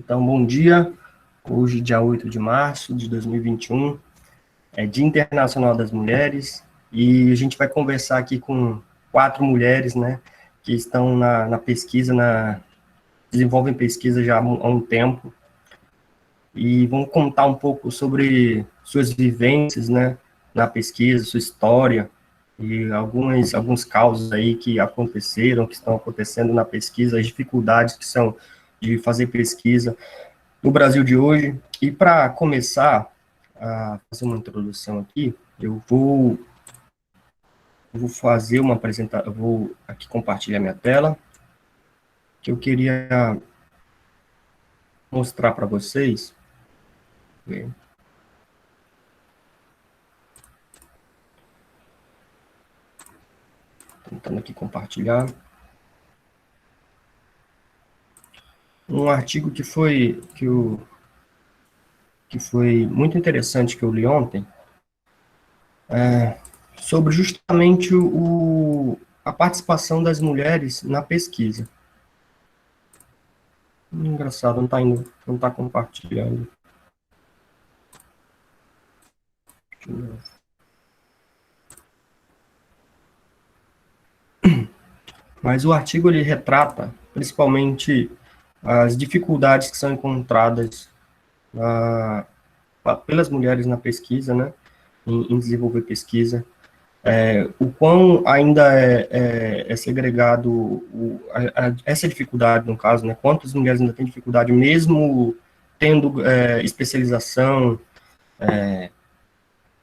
Então, bom dia. Hoje, dia 8 de março de 2021, é Dia Internacional das Mulheres, e a gente vai conversar aqui com 4 mulheres, né, que estão na pesquisa, desenvolvem pesquisa já há um tempo, e vão contar um pouco sobre suas vivências, né, na pesquisa, sua história, e alguns causos aí que aconteceram, que estão acontecendo na pesquisa, as dificuldades que são de fazer pesquisa no Brasil de hoje. E para começar a fazer uma introdução aqui, eu vou fazer uma apresentação, eu vou aqui compartilhar minha tela, que eu queria mostrar para vocês. Tentando aqui compartilhar. Um artigo que foi muito interessante que eu li ontem, sobre justamente a participação das mulheres na pesquisa. Engraçado, não está compartilhando. Mas o artigo ele retrata principalmente as dificuldades que são encontradas pelas mulheres na pesquisa, né, em desenvolver pesquisa, o quão ainda é segregado essa dificuldade, no caso, né, quantas mulheres ainda têm dificuldade, mesmo tendo especialização,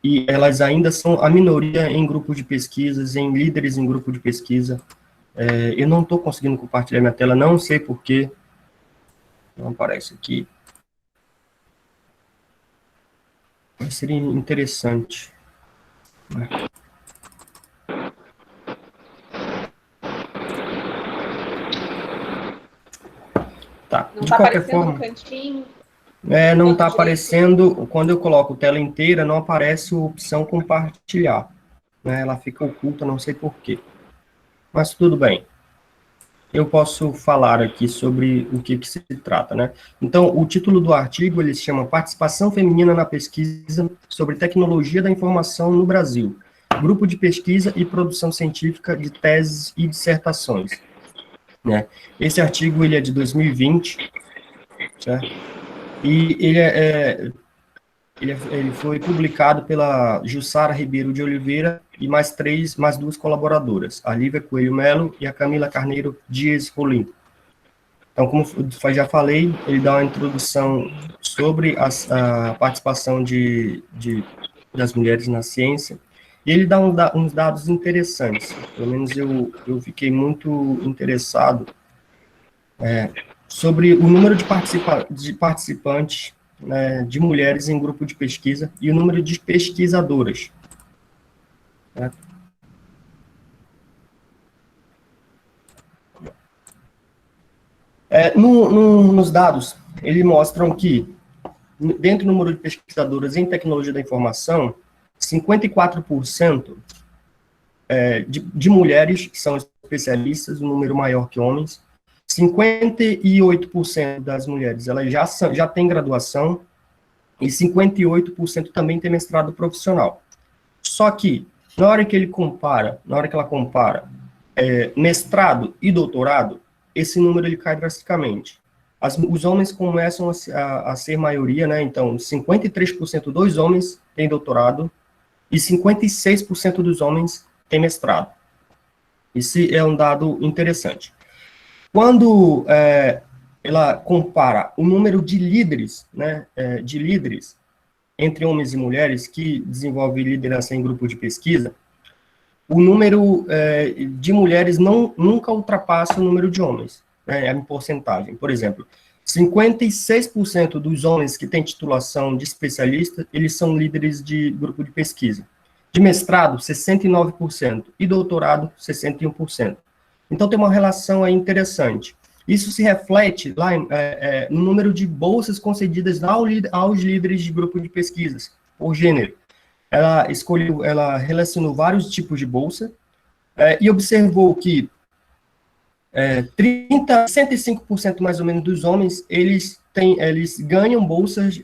e elas ainda são a minoria em grupos de pesquisas, em líderes em grupo de pesquisa. Eu não estou conseguindo compartilhar minha tela, não sei por quê, não aparece aqui. Mas seria interessante. Tá, não de tá qualquer aparecendo forma, no cantinho? não está aparecendo, quando eu coloco tela inteira, não aparece a opção compartilhar, né, ela fica oculta, não sei por quê. Mas tudo bem. Eu posso falar aqui sobre o que se trata, né? Então, o título do artigo, ele se chama Participação Feminina na Pesquisa sobre Tecnologia da Informação no Brasil, Grupo de Pesquisa e Produção Científica de Teses e Dissertações, né? Esse artigo, ele é de 2020, certo? E ele foi publicado pela Jussara Ribeiro de Oliveira e mais duas colaboradoras, a Lívia Coelho Melo e a Camila Carneiro Dias Rolim. Então, como já falei, ele dá uma introdução sobre a participação das mulheres na ciência, e ele dá uns dados interessantes, pelo menos eu fiquei muito interessado sobre o número de participantes, né, de mulheres em grupo de pesquisa e o número de pesquisadoras. Né? Nos dados, eles mostram que, dentro do número de pesquisadoras em tecnologia da informação, 54% de mulheres são especialistas, um número maior que homens. 58% das mulheres elas já têm graduação e 58% também têm mestrado profissional. Só que, na hora que ela compara mestrado e doutorado, esse número ele cai drasticamente. Os homens começam a ser maioria, né? Então, 53% dos homens têm doutorado e 56% dos homens têm mestrado. Esse é um dado interessante. Quando ela compara o número de líderes, né, entre homens e mulheres que desenvolvem liderança em grupo de pesquisa, o número de mulheres nunca ultrapassa o número de homens, né, em porcentagem. Por exemplo, 56% dos homens que têm titulação de especialista, eles são líderes de grupo de pesquisa. De mestrado, 69%, e doutorado, 61%. Então, tem uma relação aí interessante. Isso se reflete lá no número de bolsas concedidas aos líderes de grupo de pesquisas, por gênero. Ela relacionou vários tipos de bolsa e observou que 65% mais ou menos dos homens, eles ganham bolsas,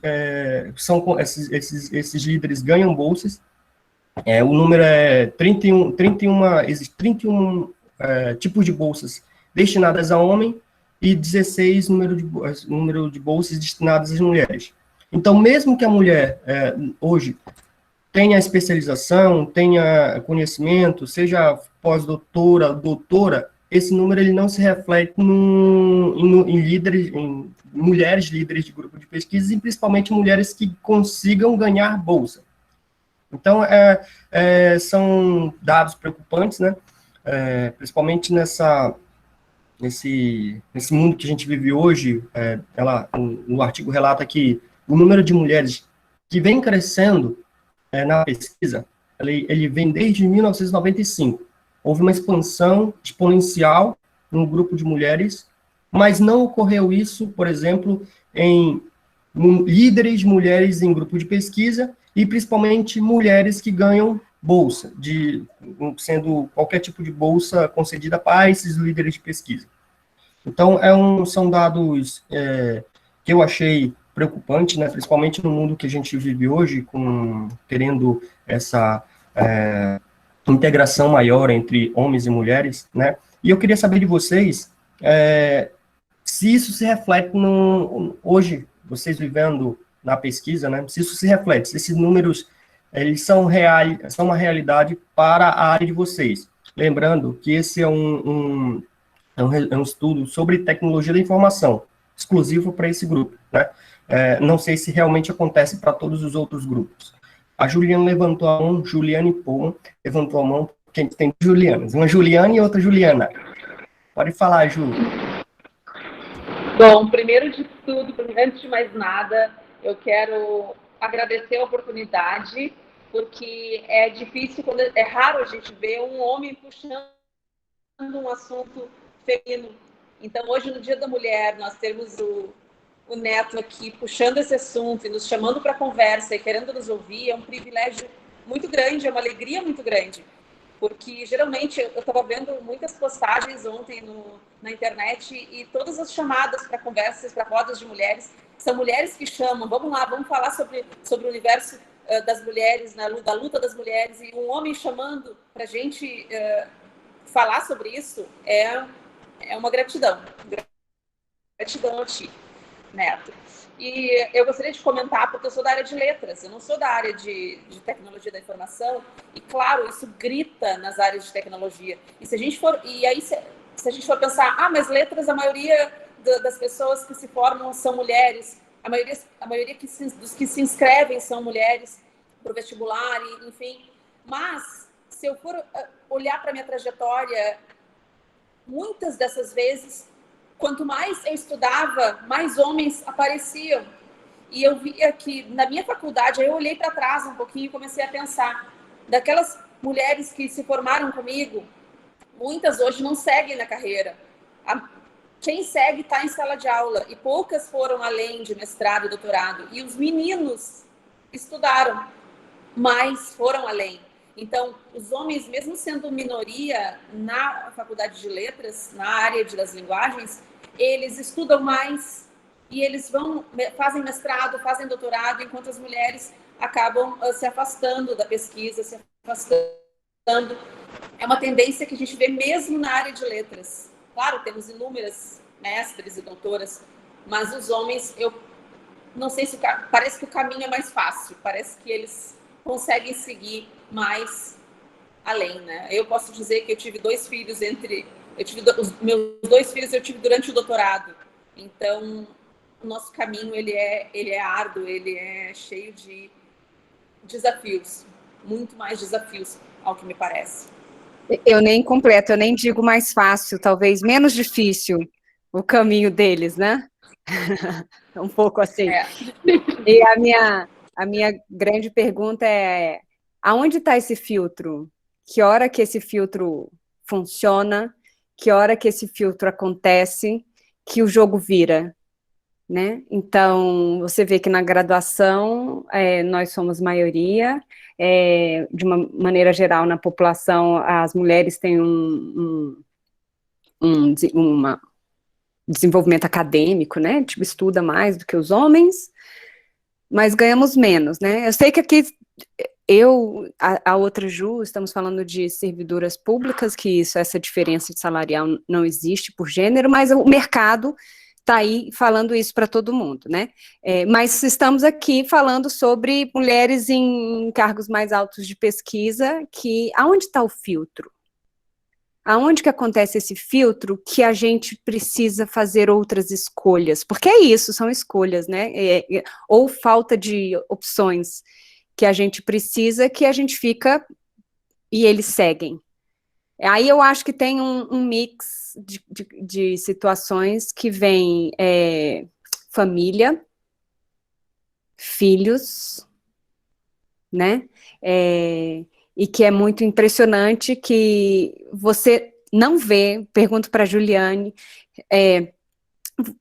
esses líderes ganham bolsas. O número é 31 tipos de bolsas destinadas a homem e 16 número de bolsas destinadas às mulheres. Então, mesmo que a mulher, hoje, tenha especialização, tenha conhecimento, seja pós-doutora, doutora, esse número ele não se reflete em mulheres líderes de grupo de pesquisa e principalmente mulheres que consigam ganhar bolsa. Então, são dados preocupantes, né? Principalmente nesse mundo que a gente vive hoje. O artigo relata que o número de mulheres que vem crescendo na pesquisa, ele vem desde 1995. Houve uma expansão exponencial no grupo de mulheres, mas não ocorreu isso, por exemplo, em líderes mulheres em grupo de pesquisa e principalmente mulheres que ganham bolsa, sendo qualquer tipo de bolsa concedida para esses líderes de pesquisa. Então, são dados que eu achei preocupante, né, principalmente no mundo que a gente vive hoje, querendo essa integração maior entre homens e mulheres, né? E eu queria saber de vocês se isso se reflete hoje, vocês vivendo na pesquisa, né? Se isso se reflete, se esses números eles são uma realidade para a área de vocês. Lembrando que esse é um estudo sobre tecnologia da informação, exclusivo para esse grupo, né? Não sei se realmente acontece para todos os outros grupos. A Juliana levantou a mão, Juliane Pom levantou a mão, porque a gente tem Julianas, uma Juliana e outra Juliana. Pode falar, Ju. Bom, primeiro de tudo, antes de mais nada, eu quero agradecer a oportunidade, porque é difícil, é raro a gente ver um homem puxando um assunto feminino. Então, hoje, no Dia da Mulher, nós temos o Neto aqui puxando esse assunto e nos chamando para conversa e querendo nos ouvir, é um privilégio muito grande, é uma alegria muito grande. Porque, geralmente, eu estava vendo muitas postagens ontem na internet e todas as chamadas para conversas, para rodas de mulheres, são mulheres que chamam, vamos lá, vamos falar sobre o universo das mulheres, da luta das mulheres, e um homem chamando para a gente falar sobre isso é uma gratidão. Gratidão a ti, Neto. E eu gostaria de comentar, porque eu sou da área de letras, eu não sou da área de tecnologia da informação, e claro, isso grita nas áreas de tecnologia. E se a gente for, se a gente for pensar, mas letras, a maioria das pessoas que se formam são mulheres, a maioria dos que se inscrevem são mulheres para o vestibular, enfim. Mas, se eu for olhar para a minha trajetória, muitas dessas vezes, quanto mais eu estudava, mais homens apareciam. E eu via que, na minha faculdade, aí eu olhei para trás um pouquinho e comecei a pensar, daquelas mulheres que se formaram comigo, muitas hoje não seguem na carreira. Quem segue está em sala de aula, e poucas foram além de mestrado e doutorado. E os meninos estudaram, mas foram além. Então, os homens, mesmo sendo minoria na faculdade de letras, na área das linguagens, eles estudam mais e eles fazem mestrado, fazem doutorado, enquanto as mulheres acabam se afastando da pesquisa, se afastando. É uma tendência que a gente vê mesmo na área de letras. Claro, temos inúmeras mestres e doutoras, mas os homens, eu não sei se parece que o caminho é mais fácil, parece que eles conseguem seguir mais além, né? Eu posso dizer que eu tive 2 filhos os meus 2 filhos eu tive durante o doutorado. Então, o nosso caminho ele é árduo, ele é cheio de desafios, muito mais desafios, ao que me parece. Eu nem digo mais fácil, talvez menos difícil o caminho deles, né? Um pouco assim. E a minha grande pergunta é, aonde está esse filtro? Que hora que esse filtro funciona? Que hora que esse filtro acontece? Que o jogo vira? Né? Então, você vê que na graduação nós somos maioria, de uma maneira geral na população as mulheres têm um desenvolvimento acadêmico, né? Tipo, estuda mais do que os homens, mas ganhamos menos, né? Eu sei que aqui a outra Ju, estamos falando de servidoras públicas, que essa diferença de salarial não existe por gênero, mas o mercado está aí falando isso para todo mundo, né? Mas estamos aqui falando sobre mulheres em cargos mais altos de pesquisa, aonde está o filtro? Aonde que acontece esse filtro que a gente precisa fazer outras escolhas? Porque é isso, são escolhas, né? Ou falta de opções que a gente precisa, que a gente fica e eles seguem. Aí eu acho que tem um mix de situações que vem família, filhos, né? E que é muito impressionante que você não vê, pergunto para a Juliane,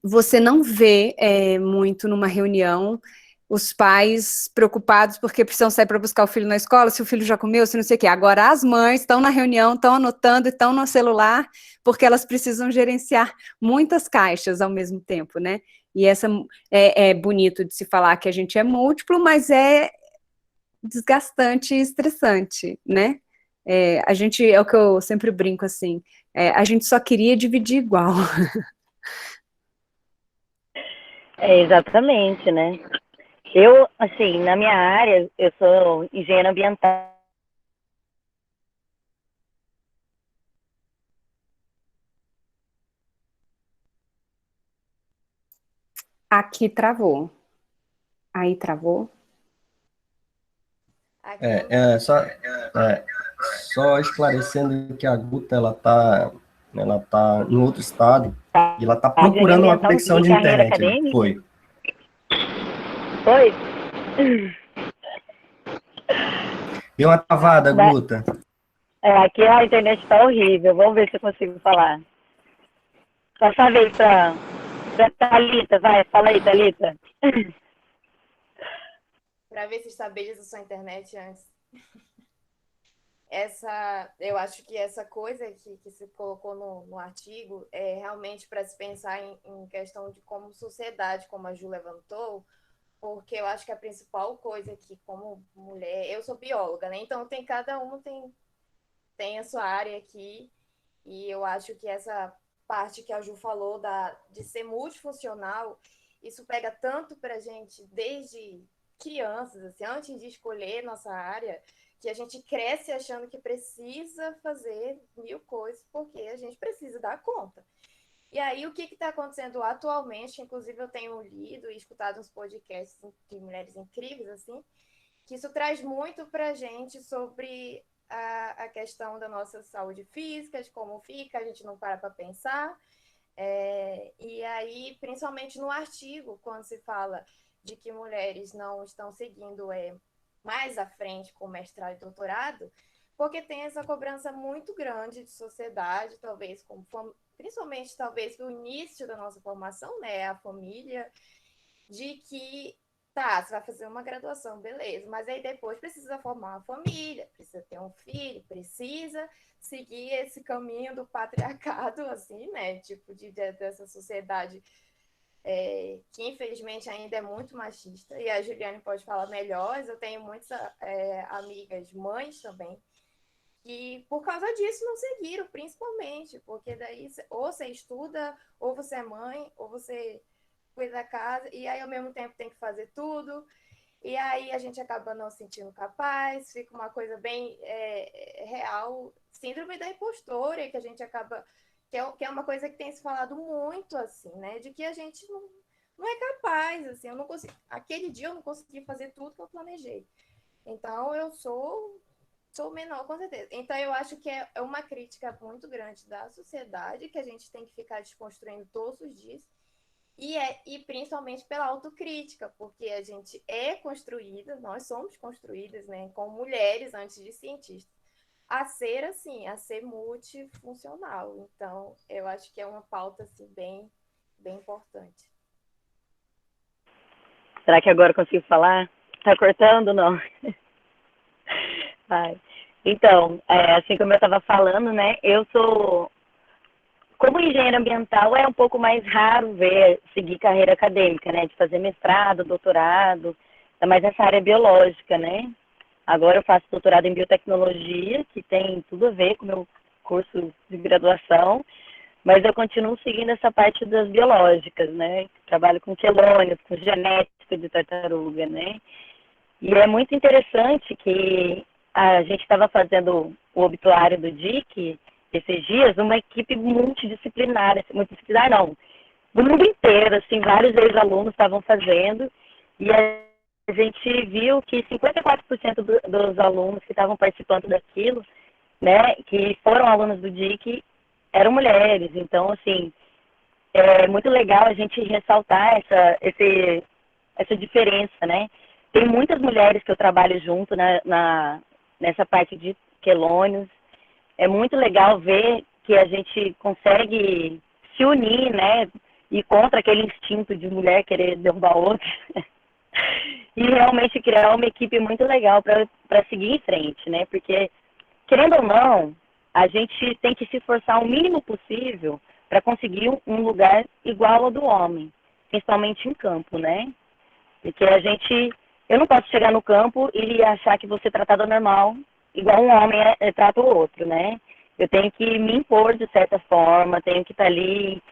você não vê muito numa reunião os pais preocupados porque precisam sair para buscar o filho na escola, se o filho já comeu, se não sei o quê. Agora as mães estão na reunião, estão anotando, estão no celular, porque elas precisam gerenciar muitas caixas ao mesmo tempo, né? E essa é bonito de se falar que a gente é múltiplo, mas é desgastante e estressante, né? A gente, é o que eu sempre brinco assim, a gente só queria dividir igual. Exatamente, né? Eu, assim, na minha área, eu sou engenheira ambiental. Aqui travou. Aí travou. Só esclarecendo que a Guta, ela tá em outro estado, e ela tá procurando uma conexão de internet. Foi. Deu uma travada, Guta. Aqui a internet tá horrível. Vamos ver se eu consigo falar. Passa a vez pra Thalita, vai, fala aí, Thalita. Para ver se estabiliza a sua internet antes. Eu acho que essa coisa que se colocou no artigo é realmente para se pensar em questão de como sociedade, como a Ju levantou, porque eu acho que a principal coisa que, como mulher, eu sou bióloga, né? Então cada um tem a sua área aqui, e eu acho que essa parte que a Ju falou de ser multifuncional, isso pega tanto para a gente desde crianças, assim, antes de escolher nossa área, que a gente cresce achando que precisa fazer 1000 coisas, porque a gente precisa dar conta. E aí, o que está acontecendo atualmente, inclusive eu tenho lido e escutado uns podcasts de mulheres incríveis, assim, que isso traz muito para a gente sobre a questão da nossa saúde física, de como fica, a gente não para pensar. E aí, principalmente no artigo, quando se fala de que mulheres não estão seguindo mais à frente com mestrado e doutorado, porque tem essa cobrança muito grande de sociedade, talvez, principalmente talvez do início da nossa formação, né, a família, de que, tá, você vai fazer uma graduação, beleza, mas aí depois precisa formar uma família, precisa ter um filho, precisa seguir esse caminho do patriarcado, assim, né, tipo, dessa sociedade que infelizmente ainda é muito machista, e a Juliane pode falar melhor. Eu tenho muitas amigas mães também, que por causa disso não seguiram, principalmente, porque daí ou você estuda, ou você é mãe, ou você cuida da casa, e aí ao mesmo tempo tem que fazer tudo, e aí a gente acaba não se sentindo capaz, fica uma coisa bem real, síndrome da impostora, que a gente acaba... Que é uma coisa que tem se falado muito, assim, né? De que a gente não é capaz, assim, eu não consegui... Aquele dia eu não consegui fazer tudo que eu planejei. Então, eu sou menor, com certeza. Então, eu acho que é uma crítica muito grande da sociedade, que a gente tem que ficar desconstruindo todos os dias, e principalmente pela autocrítica, porque a gente é construída, nós somos construídas, né, como mulheres antes de cientistas, a ser assim, a ser multifuncional. Então, eu acho que é uma pauta assim, bem, bem importante. Será que agora eu consigo falar? Tá cortando, não? Vai. Então, assim como eu estava falando, né, eu sou como engenheiro ambiental é um pouco mais raro seguir carreira acadêmica, né? De fazer mestrado, doutorado, ainda mais nessa área biológica, né? Agora eu faço doutorado em biotecnologia, que tem tudo a ver com o meu curso de graduação, mas eu continuo seguindo essa parte das biológicas, né? Trabalho com quelônios, com genética de tartaruga, né? E é muito interessante que a gente estava fazendo o obituário do DIC esses dias, uma equipe multidisciplinar não, do mundo inteiro, assim, vários ex-alunos estavam fazendo, e a gente viu que 54% dos alunos que estavam participando daquilo, né, que foram alunos do DIC, eram mulheres. Então, assim, é muito legal a gente ressaltar essa diferença, né. Tem muitas mulheres que eu trabalho junto nessa parte de quelônios. É muito legal ver que a gente consegue se unir, né, e contra aquele instinto de mulher querer derrubar outra. E realmente criar uma equipe muito legal para seguir em frente, né, porque, querendo ou não, a gente tem que se esforçar o mínimo possível para conseguir um lugar igual ao do homem, principalmente em campo, né, porque eu não posso chegar no campo e achar que vou ser tratada normal, igual um homem trata o outro, né? Eu tenho que me impor de certa forma, tenho que estar ali,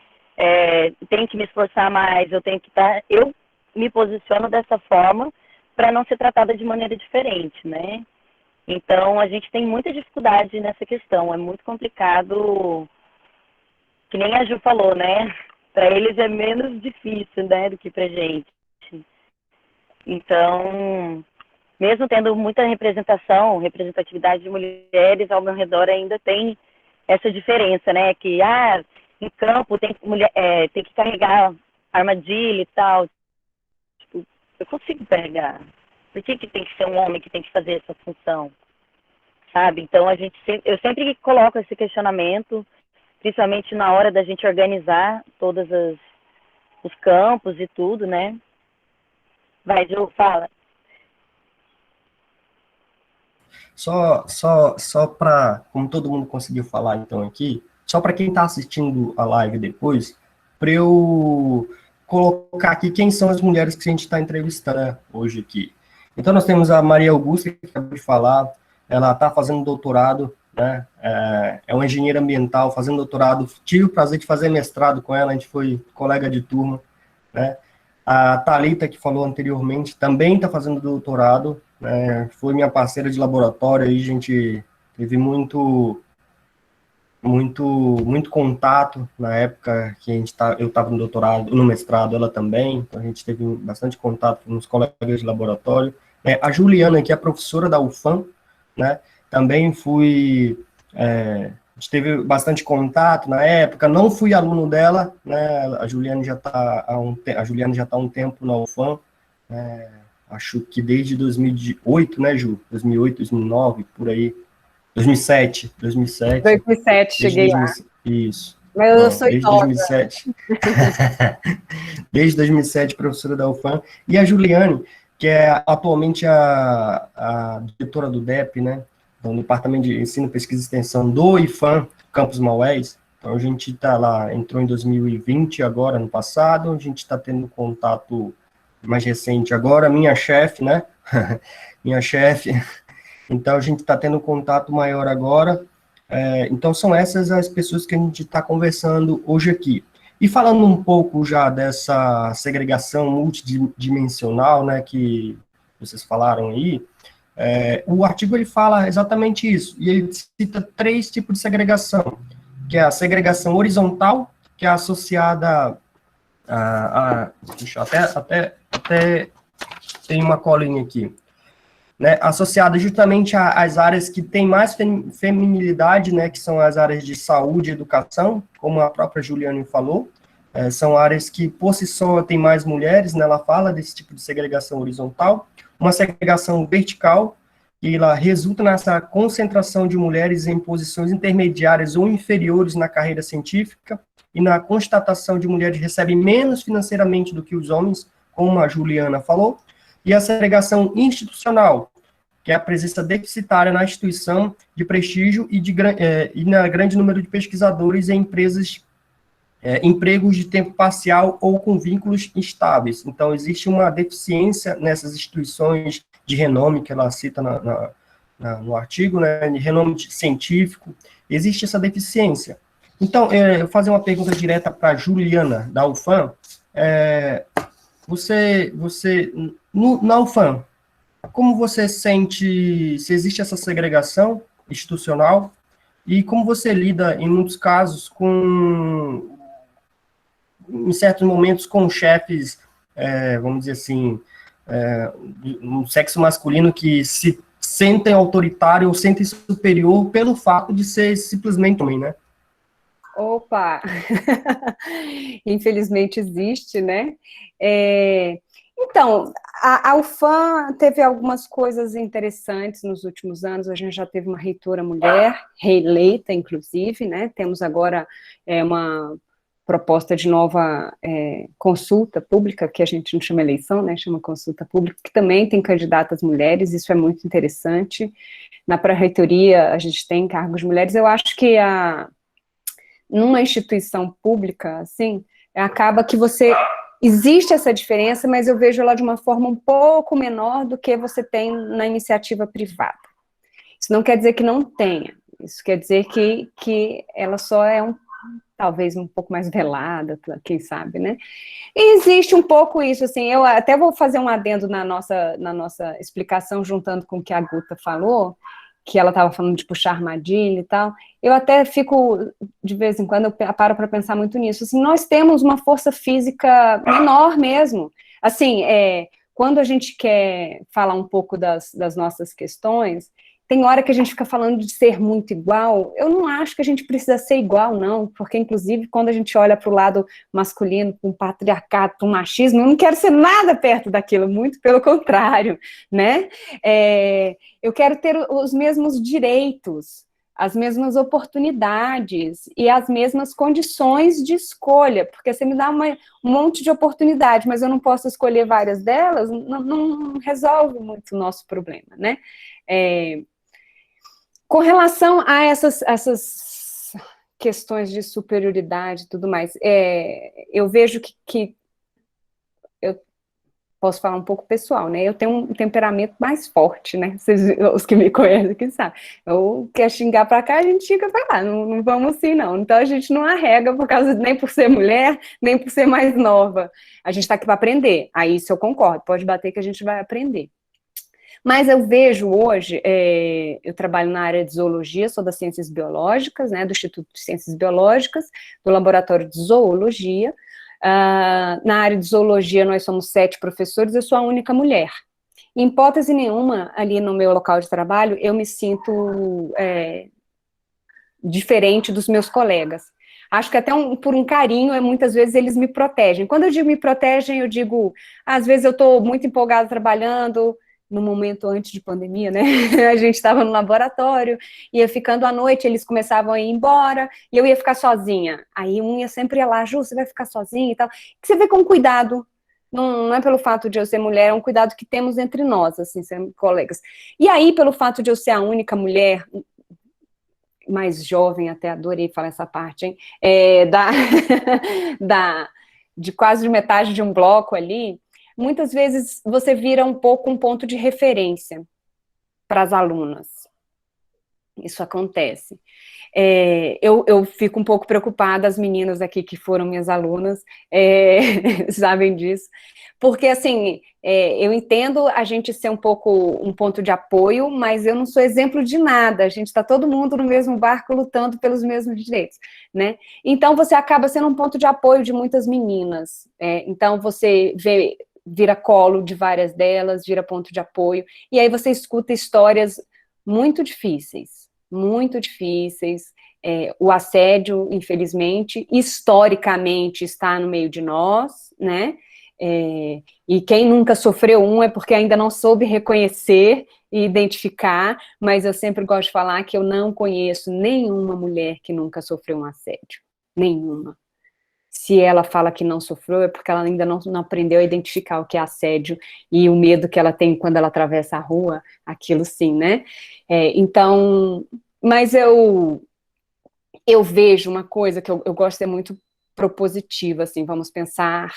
tenho que me esforçar mais, eu me posiciono dessa forma para não ser tratada de maneira diferente, né? Então, a gente tem muita dificuldade nessa questão, é muito complicado, que nem a Ju falou, né? Para eles é menos difícil, né, do que pra gente. Então, mesmo tendo muita representatividade de mulheres ao meu redor, ainda tem essa diferença, né? Que, em campo tem que carregar armadilha e tal. Tipo, eu consigo carregar. Por que tem que ser um homem que tem que fazer essa função? Sabe? Então, eu sempre coloco esse questionamento, principalmente na hora da gente organizar todos os campos e tudo, né? Vai, Ju, fala. Só para, como todo mundo conseguiu falar então aqui, só para quem está assistindo a live depois, para eu colocar aqui quem são as mulheres que a gente está entrevistando hoje aqui. Então nós temos a Maria Augusta, que acabou de falar, ela está fazendo doutorado, né? É uma engenheira ambiental fazendo doutorado, tive o prazer de fazer mestrado com ela, a gente foi colega de turma, né? A Thalita, que falou anteriormente, também está fazendo doutorado, né, foi minha parceira de laboratório, aí a gente teve muito contato na época que eu estava no doutorado, no mestrado, ela também, então a gente teve bastante contato com os colegas de laboratório. A Juliana, que é professora da UFAM, né, também a gente teve bastante contato na época, não fui aluno dela, né, a Juliana já está há um tempo na UFAM, acho que desde 2008, né, Ju? 2008, 2009, por aí. 2007. 2007, cheguei lá. Isso. Mas eu sou desde idosa. 2007. Desde 2007, professora da UFAM. E a Juliane, que é atualmente a diretora do DEP, né? Do Departamento de Ensino, Pesquisa e Extensão do IFAM, Campus Maués. Então, a gente está lá, entrou em 2020 agora, no passado, a gente está tendo contato mais recente agora, minha chefe, né? Minha chefe. Então, a gente está tendo contato maior agora. Então, são essas as pessoas que a gente está conversando hoje aqui. E falando um pouco já dessa segregação multidimensional, né, que vocês falaram aí, o artigo ele fala exatamente isso, e ele cita 3 tipos de segregação, que é a segregação horizontal, que é associada deixa eu até tem uma colinha aqui, né, associada justamente às áreas que têm mais feminilidade, né, que são as áreas de saúde e educação, como a própria Juliane falou, são áreas que, por si só, tem mais mulheres, né, ela fala desse tipo de segregação horizontal, uma segregação vertical, que ela resulta nessa concentração de mulheres em posições intermediárias ou inferiores na carreira científica, e na constatação de mulheres que recebem menos financeiramente do que os homens, como a Juliana falou, e a segregação institucional, que é a presença deficitária na instituição de prestígio e na grande número de pesquisadores em empresas empregos de tempo parcial ou com vínculos instáveis. Então, existe uma deficiência nessas instituições de renome que ela cita no artigo, né, de renome científico, existe essa deficiência. Então, eu vou fazer uma pergunta direta para a Juliana, da UFAM. Na UFAM, como você sente, se existe essa segregação institucional, e como você lida, em muitos casos, em certos momentos, com chefes, vamos dizer assim, um sexo masculino que se sentem autoritário ou sentem superior pelo fato de ser simplesmente homem, né? Opa! Infelizmente existe, né? Então, a UFAM teve algumas coisas interessantes nos últimos anos. A gente já teve uma reitora mulher, reeleita, inclusive, né? Temos agora uma proposta de nova consulta pública, que a gente não chama eleição, né? Chama consulta pública, que também tem candidatas mulheres. Isso é muito interessante. Na pró-reitoria, a gente tem cargos de mulheres. Eu acho que numa instituição pública, assim, acaba que existe essa diferença, mas eu vejo ela de uma forma um pouco menor do que você tem na iniciativa privada. Isso não quer dizer que não tenha, isso quer dizer que ela só é talvez um pouco mais velada, quem sabe, né? E existe um pouco isso, assim, eu até vou fazer um adendo na nossa explicação, juntando com o que a Guta falou, que ela estava falando de puxar armadilha e tal, eu até fico, de vez em quando, eu paro para pensar muito nisso, assim, nós temos uma força física menor mesmo, assim, quando a gente quer falar um pouco das nossas questões, tem hora que a gente fica falando de ser muito igual, eu não acho que a gente precisa ser igual, não, porque, inclusive, quando a gente olha para o lado masculino, para um patriarcado, para um machismo, eu não quero ser nada perto daquilo, muito pelo contrário, né? Eu quero ter os mesmos direitos, as mesmas oportunidades e as mesmas condições de escolha, porque você me dá um monte de oportunidade, mas eu não posso escolher várias delas, não resolve muito o nosso problema, né? Com relação a essas questões de superioridade e tudo mais, eu vejo que eu posso falar um pouco pessoal, né? Eu tenho um temperamento mais forte, né? Os que me conhecem, quem sabe. Eu quero xingar pra cá, a gente xinga pra lá, não vamos assim, não. Então a gente não arrega nem por ser mulher, nem por ser mais nova. A gente tá aqui para aprender. Aí isso eu concordo, pode bater que a gente vai aprender. Mas eu vejo hoje, eu trabalho na área de zoologia, sou das ciências biológicas, né, do Instituto de Ciências Biológicas, do Laboratório de Zoologia. Na área de zoologia, nós somos 7 professores, eu sou a única mulher. Em hipótese nenhuma, ali no meu local de trabalho, eu me sinto diferente dos meus colegas. Acho que até por um carinho, muitas vezes eles me protegem. Quando eu digo me protegem, eu digo, às vezes eu estou muito empolgada trabalhando, no momento antes de pandemia, né, a gente estava no laboratório, ia ficando à noite, eles começavam a ir embora, e eu ia ficar sozinha, aí um sempre ia lá, Ju, você vai ficar sozinha e tal, que você vê com cuidado, não é pelo fato de eu ser mulher, é um cuidado que temos entre nós, assim, sermos colegas, e aí pelo fato de eu ser a única mulher, mais jovem, até adorei falar essa parte, hein, de quase metade de um bloco ali, muitas vezes você vira um pouco um ponto de referência para as alunas. Isso acontece. Eu fico um pouco preocupada, as meninas aqui que foram minhas alunas sabem disso, porque assim, eu entendo a gente ser um pouco um ponto de apoio, mas eu não sou exemplo de nada, a gente está todo mundo no mesmo barco lutando pelos mesmos direitos, né? Então você acaba sendo um ponto de apoio de muitas meninas, então você vira colo de várias delas, vira ponto de apoio, e aí você escuta histórias muito difíceis, o assédio, infelizmente, historicamente está no meio de nós, né, e quem nunca sofreu é porque ainda não soube reconhecer e identificar, mas eu sempre gosto de falar que eu não conheço nenhuma mulher que nunca sofreu um assédio, nenhuma. Se ela fala que não sofreu, é porque ela ainda não aprendeu a identificar o que é assédio e o medo que ela tem quando ela atravessa a rua, aquilo sim, né? Então, mas eu vejo uma coisa que eu gosto de ser muito propositiva, assim, vamos pensar,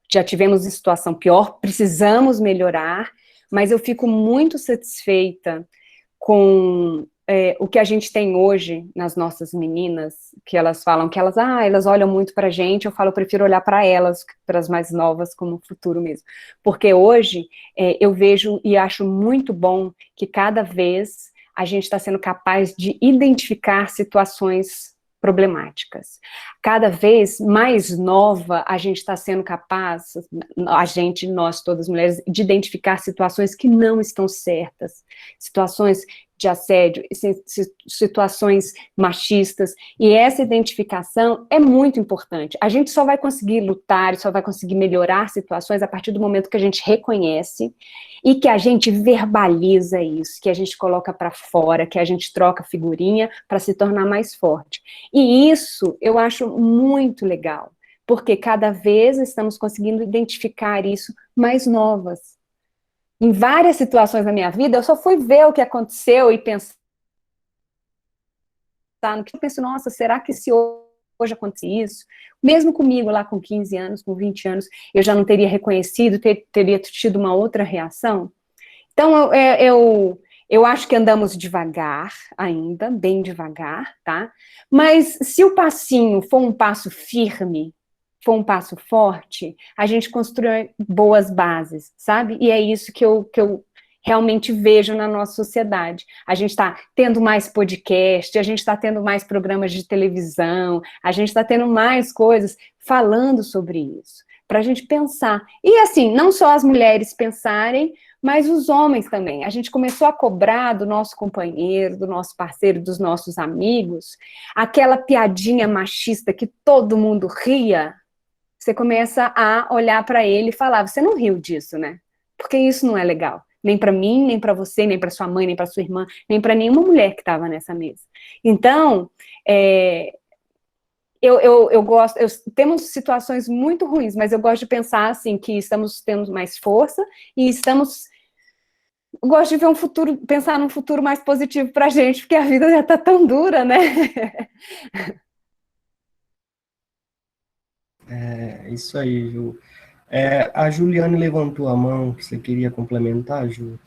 já tivemos situação pior, precisamos melhorar, mas eu fico muito satisfeita com o que a gente tem hoje nas nossas meninas, que elas falam que elas olham muito pra gente, eu falo, eu prefiro olhar para elas, para as mais novas, como futuro mesmo. Porque hoje eu vejo e acho muito bom que cada vez a gente está sendo capaz de identificar situações problemáticas. Cada vez mais nova a gente está sendo capaz, nós todas mulheres, de identificar situações que não estão certas, situações de assédio, situações machistas, e essa identificação é muito importante. A gente só vai conseguir lutar, só vai conseguir melhorar situações a partir do momento que a gente reconhece e que a gente verbaliza isso, que a gente coloca para fora, que a gente troca figurinha para se tornar mais forte. E isso eu acho muito legal, porque cada vez estamos conseguindo identificar isso mais novas. Em várias situações da minha vida, eu só fui ver o que aconteceu e pensar no que eu penso, nossa, será que se hoje acontece isso? Mesmo comigo lá com 15 anos, com 20 anos, eu já não teria reconhecido, teria tido uma outra reação? Então, eu acho que andamos devagar ainda, bem devagar, tá? Mas se o passinho for um passo firme, for um passo forte, a gente constrói boas bases, sabe? E é isso que eu realmente vejo na nossa sociedade. A gente está tendo mais podcast, a gente está tendo mais programas de televisão, a gente está tendo mais coisas falando sobre isso, para a gente pensar. E assim, não só as mulheres pensarem, mas os homens também. A gente começou a cobrar do nosso companheiro, do nosso parceiro, dos nossos amigos, aquela piadinha machista que todo mundo ria. Você começa a olhar para ele e falar, você não riu disso, né? Porque isso não é legal. Nem para mim, nem para você, nem para sua mãe, nem para sua irmã, nem para nenhuma mulher que estava nessa mesa. Então, eu gosto, temos situações muito ruins, mas eu gosto de pensar assim, que estamos tendo mais força e eu gosto de ver pensar num futuro mais positivo para a gente, porque a vida já está tão dura, né? É isso aí, Ju. A Juliane levantou a mão, que você queria complementar, Ju?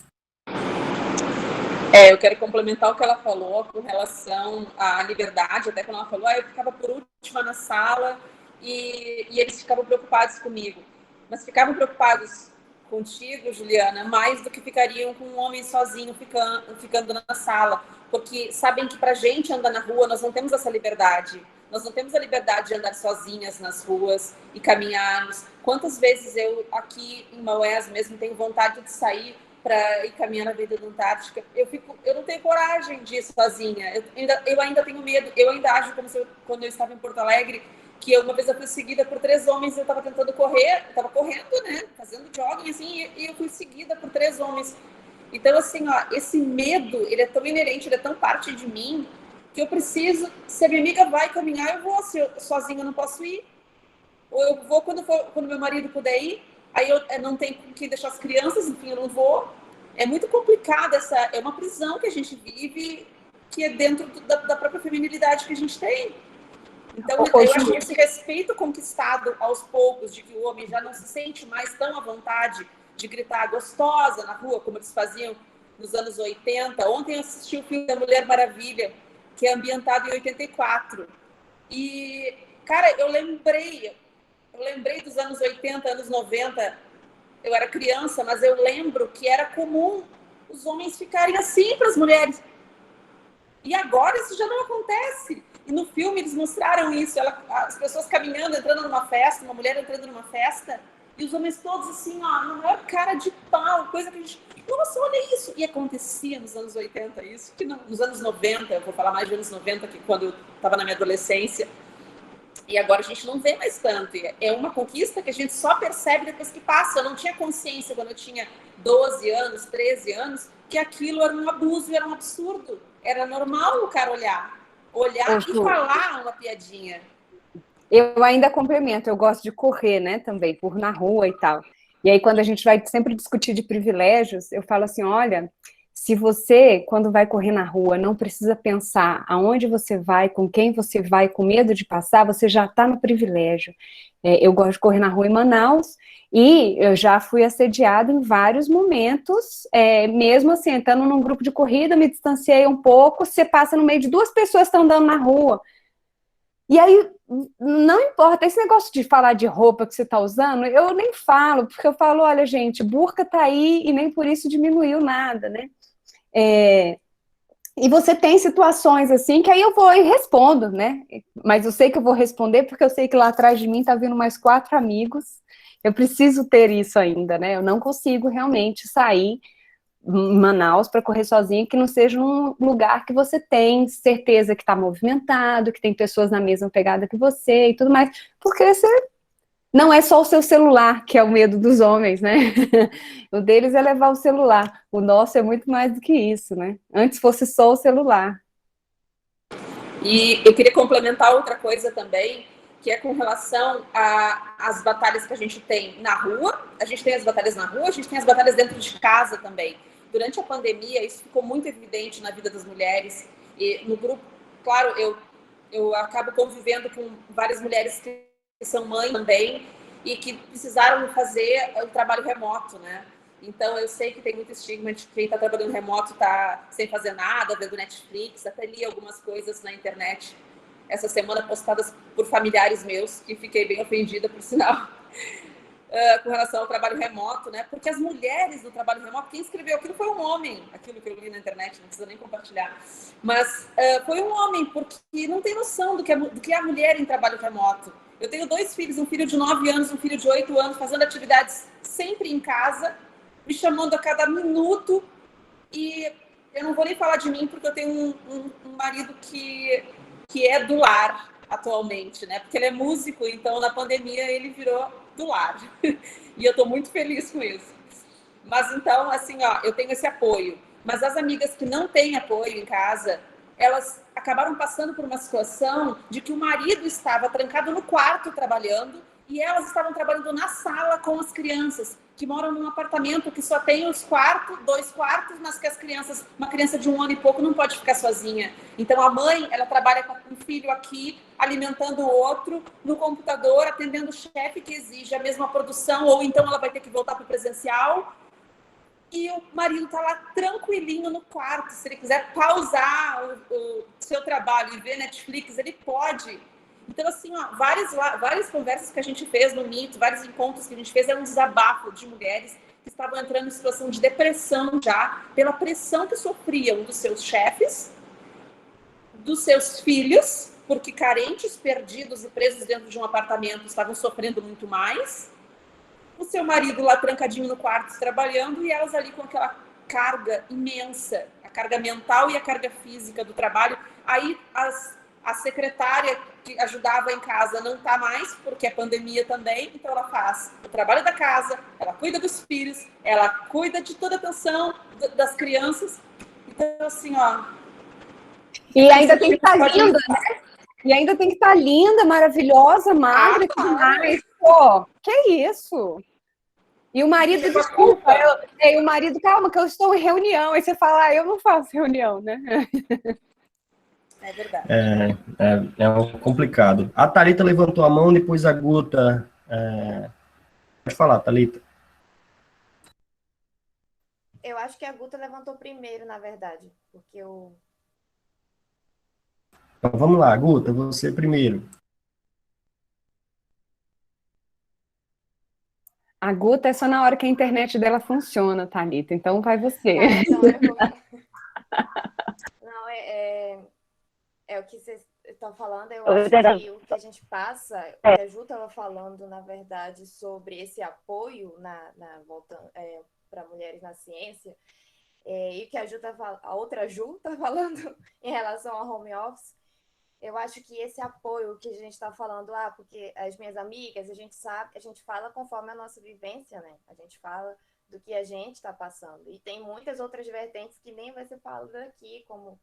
Eu quero complementar o que ela falou com relação à liberdade, até quando ela falou, eu ficava por última na sala e eles ficavam preocupados comigo. Mas ficavam preocupados contigo, Juliana, mais do que ficariam com um homem sozinho ficando na sala. Porque sabem que pra gente andar na rua, nós não temos essa liberdade. Nós não temos a liberdade de andar sozinhas nas ruas e caminharmos. Quantas vezes eu, aqui em Maués mesmo, tenho vontade de sair para ir caminhar na Avenida da Antártica, eu não tenho coragem de ir sozinha, eu ainda tenho medo, eu ainda acho como se quando eu estava em Porto Alegre, que uma vez eu fui seguida por 3 homens, eu estava tentando correr, eu estava correndo, né, fazendo jogging, assim, e eu fui seguida por 3 homens. Então, assim, ó, esse medo, ele é tão inerente, ele é tão parte de mim, que eu preciso, se a minha amiga vai caminhar, eu vou, se eu sozinha eu não posso ir, ou eu vou quando meu marido puder ir, aí eu não tenho que deixar as crianças, enfim, eu não vou. É muito complicado, é uma prisão que a gente vive, que é dentro da própria feminilidade que a gente tem. Então, eu acho que esse respeito conquistado aos poucos, de que o homem já não se sente mais tão à vontade de gritar gostosa na rua, como eles faziam nos anos 80. Ontem eu assisti o filme da Mulher Maravilha, que é ambientado em 84. E, cara, eu lembrei dos anos 80, anos 90, eu era criança, mas eu lembro que era comum os homens ficarem assim para as mulheres. E agora isso já não acontece. E no filme eles mostraram isso, as pessoas caminhando, entrando numa festa, uma mulher entrando numa festa, e os homens todos assim, ó, na maior cara de pau, coisa que a gente... Nossa, olha isso! E acontecia nos anos 80 isso, que nos anos 90, eu vou falar mais de anos 90, que quando eu estava na minha adolescência, e agora a gente não vê mais tanto. É uma conquista que a gente só percebe depois que passa. Eu não tinha consciência quando eu tinha 12 anos, 13 anos, que aquilo era um abuso, era um absurdo. Era normal o cara olhar e falar uma piadinha. Eu ainda complemento, eu gosto de correr, né, também, na rua e tal. E aí, quando a gente vai sempre discutir de privilégios, eu falo assim, olha, Se você, quando vai correr na rua, não precisa pensar aonde você vai, com quem você vai, com medo de passar, você já está no privilégio. Eu gosto de correr na rua em Manaus e eu já fui assediada em vários momentos, mesmo assim, entrando num grupo de corrida, me distanciei um pouco, você passa no meio de duas pessoas que estão andando na rua. E aí, não importa, esse negócio de falar de roupa que você está usando, eu nem falo, porque eu falo, olha, gente, burca tá aí e nem por isso diminuiu nada, né? E você tem situações assim que aí eu vou e respondo, né? Mas eu sei que eu vou responder porque eu sei que lá atrás de mim tá vindo mais 4 amigos. Eu preciso ter isso ainda, né? Eu não consigo realmente sair em Manaus para correr sozinho que não seja um lugar que você tem certeza que está movimentado, que tem pessoas na mesma pegada que você e tudo mais, porque você não é só o seu celular que é o medo dos homens, né? O deles é levar o celular. O nosso é muito mais do que isso, né? Antes fosse só o celular. E eu queria complementar outra coisa também, que é com relação às batalhas que a gente tem na rua. A gente tem as batalhas na rua, a gente tem as batalhas dentro de casa também. Durante a pandemia, isso ficou muito evidente na vida das mulheres. E no grupo, claro, eu acabo convivendo com várias mulheres que são mães também e que precisaram fazer o trabalho remoto, né? Então, eu sei que tem muito estigma de quem está trabalhando remoto, está sem fazer nada, vendo Netflix. Até li algumas coisas na internet essa semana postadas por familiares meus, que fiquei bem ofendida, por sinal, com relação ao trabalho remoto, né? Porque as mulheres do trabalho remoto, quem escreveu aquilo foi um homem, aquilo que eu li na internet, não precisa nem compartilhar. Mas foi um homem, porque não tem noção do que é a mulher em trabalho remoto. Eu tenho 2 filhos, um filho de 9 anos, um filho de 8 anos, fazendo atividades sempre em casa, me chamando a cada minuto, e eu não vou nem falar de mim, porque eu tenho um marido que é do lar atualmente, né? Porque ele é músico, então na pandemia ele virou do lar. E eu tô muito feliz com isso. Mas então, assim, ó, eu tenho esse apoio. Mas as amigas que não têm apoio em casa, elas acabaram passando por uma situação de que o marido estava trancado no quarto trabalhando e elas estavam trabalhando na sala com as crianças, que moram num apartamento que só tem 2 quartos, mas que as crianças, uma criança de 1 ano e pouco não pode ficar sozinha. Então a mãe, ela trabalha com um filho aqui, alimentando o outro, no computador, atendendo o chefe que exige a mesma produção, ou então ela vai ter que voltar para o presencial. E o marido está lá tranquilinho no quarto. Se ele quiser pausar o seu trabalho e ver Netflix, ele pode. Então, assim, ó, várias conversas que a gente fez no Mito, vários encontros que a gente fez, é um desabafo de mulheres que estavam entrando em situação de depressão já, pela pressão que sofriam dos seus chefes, dos seus filhos, porque carentes, perdidos e presos dentro de um apartamento estavam sofrendo muito mais. O seu marido lá trancadinho no quarto trabalhando e elas ali com aquela carga imensa, a carga mental e a carga física do trabalho. Aí a secretária que ajudava em casa não está mais, porque é pandemia também, então ela faz o trabalho da casa, ela cuida dos filhos, ela cuida de toda a atenção das crianças. Então, assim, ó... E ainda tem que estar linda, né? E ainda tem que estar linda, maravilhosa, magra, que mais. Pô, que isso? E o marido, desculpa, o marido, calma, que eu estou em reunião. Aí você fala, eu não faço reunião, né? É verdade. É complicado. A Thalita levantou a mão, depois a Guta. Pode falar, Thalita. Eu acho que a Guta levantou primeiro, na verdade, porque eu... Então, vamos lá, Guta, você primeiro. A Guta é só na hora que a internet dela funciona, Thalita. Então vai você. Então eu vou... Não, é o que vocês estão falando. Eu acho que o que a gente passa, o que a Ju estava falando, na verdade, sobre esse apoio voltando para mulheres na ciência, e o que a outra Ju está falando em relação ao home office, eu acho que esse apoio que a gente está falando, porque as minhas amigas, a gente sabe, a gente fala conforme a nossa vivência, né? A gente fala do que a gente está passando. E tem muitas outras vertentes que nem vai ser falado aqui, como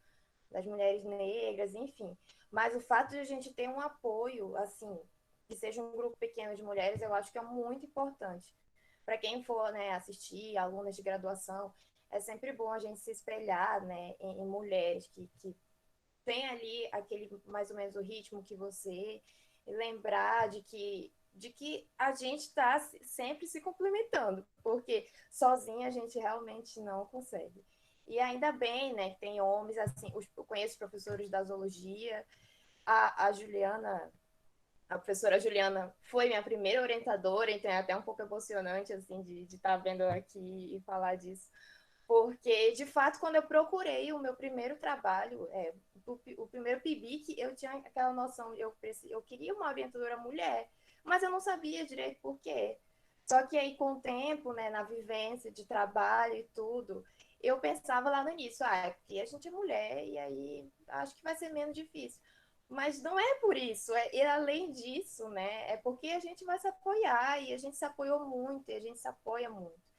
das mulheres negras, enfim. Mas o fato de a gente ter um apoio, assim, que seja um grupo pequeno de mulheres, eu acho que é muito importante. Para quem for, né, assistir, alunas de graduação, é sempre bom a gente se espelhar, né, em mulheres que têm ali aquele, mais ou menos, o ritmo que você, e lembrar de que a gente está sempre se complementando, porque sozinha a gente realmente não consegue. E ainda bem, né, que tem homens, assim, eu conheço professores da zoologia, a Juliana, a professora Juliana foi minha primeira orientadora, então é até um pouco emocionante, assim, de estar vendo aqui e falar disso, porque, de fato, quando eu procurei o meu primeiro trabalho, o primeiro PIBIC, eu tinha aquela noção, eu queria uma orientadora mulher, mas eu não sabia direito por quê. Só que aí, com o tempo, né, na vivência de trabalho e tudo, eu pensava lá no início, é porque a gente é mulher e aí acho que vai ser menos difícil. Mas não é por isso, e além disso, né, é porque a gente vai se apoiar e a gente se apoiou muito e a gente se apoia muito.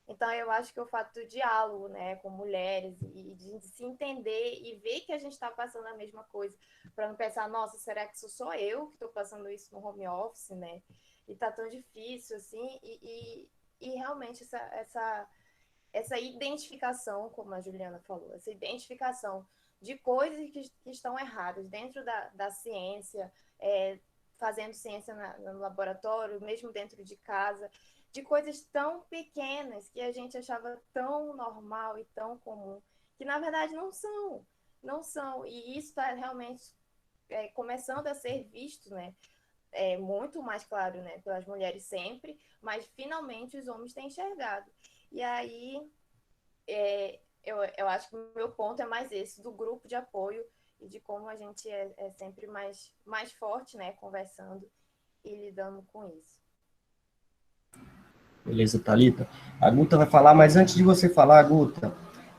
Então, eu acho que o fato do diálogo, né, com mulheres e de se entender e ver que a gente está passando a mesma coisa, para não pensar, nossa, será que sou eu que estou passando isso no home office, né? E tá tão difícil, assim, e realmente essa identificação, como a Juliana falou, essa identificação de coisas que estão erradas dentro da ciência, fazendo ciência no laboratório, mesmo dentro de casa, de coisas tão pequenas que a gente achava tão normal e tão comum, que na verdade não são, não são. E isso está realmente começando a ser visto, né? Muito mais claro, né, pelas mulheres sempre, mas finalmente os homens têm enxergado. E aí, eu acho que o meu ponto é mais esse, do grupo de apoio e de como a gente é sempre mais forte, né, conversando e lidando com isso. Beleza, Thalita. A Guta vai falar, mas antes de você falar, Guta,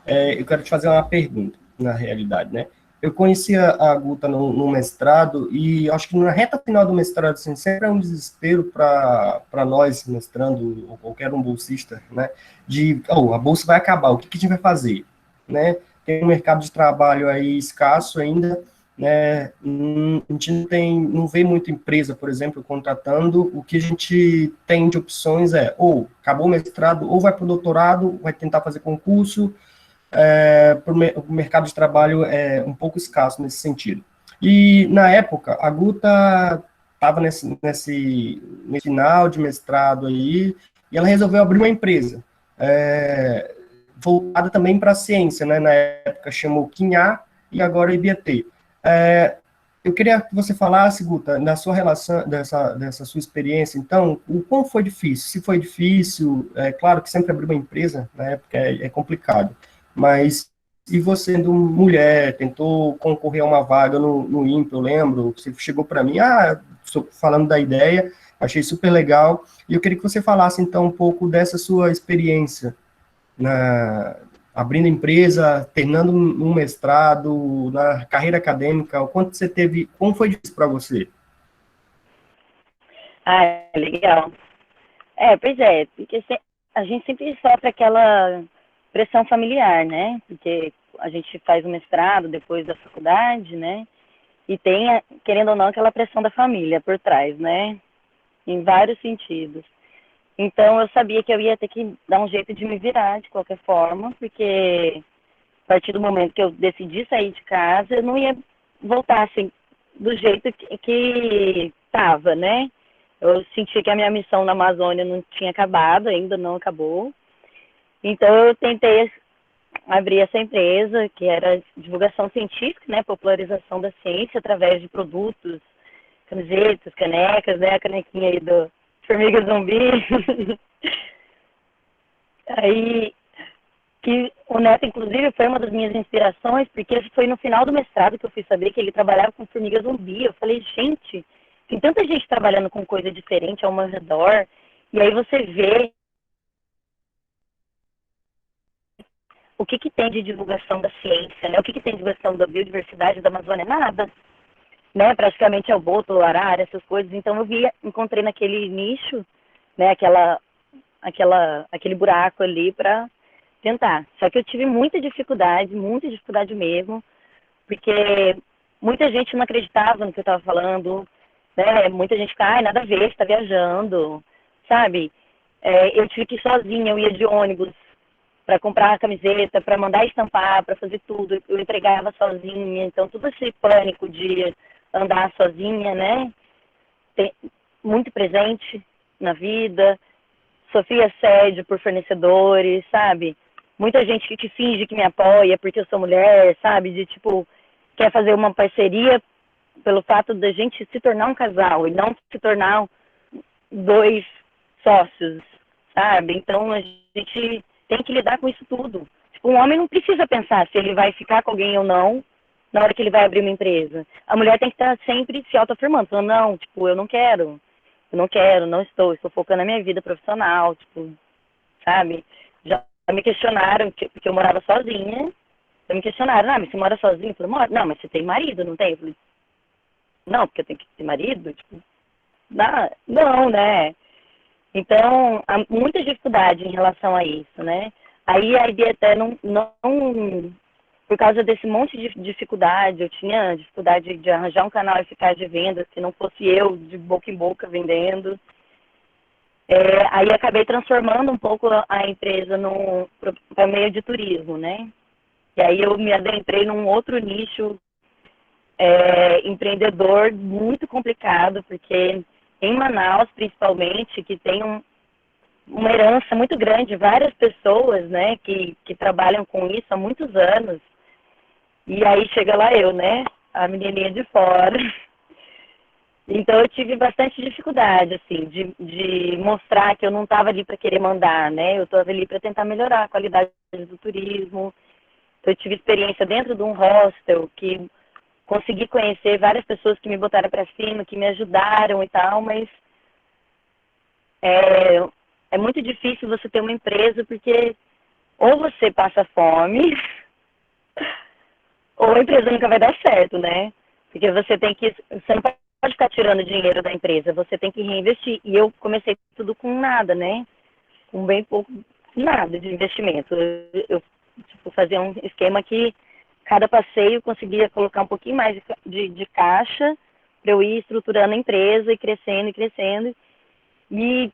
eu quero te fazer uma pergunta, na realidade, né? Eu conhecia a Guta no mestrado e acho que na reta final do mestrado, assim, sempre é um desespero para nós, mestrando, ou qualquer um bolsista, né? A bolsa vai acabar, o que a gente vai fazer? Né? Tem um mercado de trabalho aí escasso ainda, né? A gente não vê muita empresa, por exemplo, contratando. O que a gente tem de opções ou acabou o mestrado, ou vai para o doutorado, vai tentar fazer concurso. O mercado de trabalho é um pouco escasso nesse sentido. E, na época, a Guta estava nesse final de mestrado aí, e ela resolveu abrir uma empresa, voltada também para a ciência, né? Na época chamou Quinhá e agora IBT. Eu queria que você falasse, Guta, na sua relação, dessa sua experiência, então, o quão foi difícil? Se foi difícil, claro que sempre abrir uma empresa, na época é complicado, mas e você, sendo mulher, tentou concorrer a uma vaga no INPE, eu lembro, você chegou para mim, falando da ideia, achei super legal, e eu queria que você falasse, então, um pouco dessa sua experiência, abrindo empresa, terminando um mestrado, na carreira acadêmica, o quanto você teve, como foi difícil para você? Legal. Pois é, porque a gente sempre sofre aquela pressão familiar, né? Porque a gente faz o mestrado depois da faculdade, né? E tem, querendo ou não, aquela pressão da família por trás, né? Em vários sentidos. Então, eu sabia que eu ia ter que dar um jeito de me virar de qualquer forma, porque a partir do momento que eu decidi sair de casa, eu não ia voltar assim, do jeito que estava, né? Eu senti que a minha missão na Amazônia não tinha acabado, ainda não acabou. Então, eu tentei abrir essa empresa, que era divulgação científica, né? Popularização da ciência através de produtos, camisetas, canecas, né? A canequinha aí do Formiga Zumbi. Aí, que o Neto, inclusive, foi uma das minhas inspirações, porque foi no final do mestrado que eu fui saber que ele trabalhava com formiga zumbi. Eu falei, gente, tem tanta gente trabalhando com coisa diferente ao meu redor, e aí você vê o que tem de divulgação da ciência, né? O que tem de divulgação da biodiversidade da Amazônia? Nada. Né? Praticamente é o boto, o arara, essas coisas. Então eu encontrei naquele nicho, né? Aquele buraco ali para tentar. Só que eu tive muita dificuldade mesmo, porque muita gente não acreditava no que eu estava falando, né? Muita gente fica, nada a ver, você está viajando, sabe? Eu tive que ir sozinha, eu ia de ônibus para comprar a camiseta, para mandar estampar, para fazer tudo. Eu entregava sozinha, então todo esse pânico de andar sozinha, né? Muito presente na vida. Sofri assédio por fornecedores, sabe? Muita gente que finge que me apoia porque eu sou mulher, sabe? De tipo, quer fazer uma parceria pelo fato da gente se tornar um casal e não se tornar 2 sócios, sabe? Então a gente tem que lidar com isso tudo. Tipo, um homem não precisa pensar se ele vai ficar com alguém ou não na hora que ele vai abrir uma empresa. A mulher tem que estar sempre se autoafirmando, falando, não, tipo, eu não quero, não estou focando na minha vida profissional, tipo, sabe? Já me questionaram, porque eu morava sozinha, me questionaram, mas você mora sozinha? Eu falei, não, mas você tem marido, não tem? Eu falei, não, porque eu tenho que ter marido? Tipo, não, né? Então, há muita dificuldade em relação a isso, né? Aí a ideia até não por causa desse monte de dificuldade, eu tinha dificuldade de arranjar um canal eficaz de vendas, que não fosse eu de boca em boca vendendo. Aí acabei transformando um pouco a empresa para meio de turismo, né? E aí eu me adentrei num outro nicho empreendedor muito complicado, porque em Manaus, principalmente, que tem uma herança muito grande, várias pessoas, né, que trabalham com isso há muitos anos, e aí chega lá eu, né, a menininha de fora. Então eu tive bastante dificuldade, assim, de mostrar que eu não estava ali para querer mandar, né, eu estava ali para tentar melhorar a qualidade do turismo. Então, eu tive experiência dentro de um hostel, que consegui conhecer várias pessoas que me botaram para cima, que me ajudaram e tal, mas é muito difícil você ter uma empresa, porque ou você passa fome, ou a empresa nunca vai dar certo, né? Porque você não pode ficar tirando dinheiro da empresa, você tem que reinvestir. E eu comecei tudo com nada, né? Com bem pouco, nada de investimento. Eu tipo, fazia um esquema que cada passeio conseguia colocar um pouquinho mais de caixa para eu ir estruturando a empresa e crescendo. E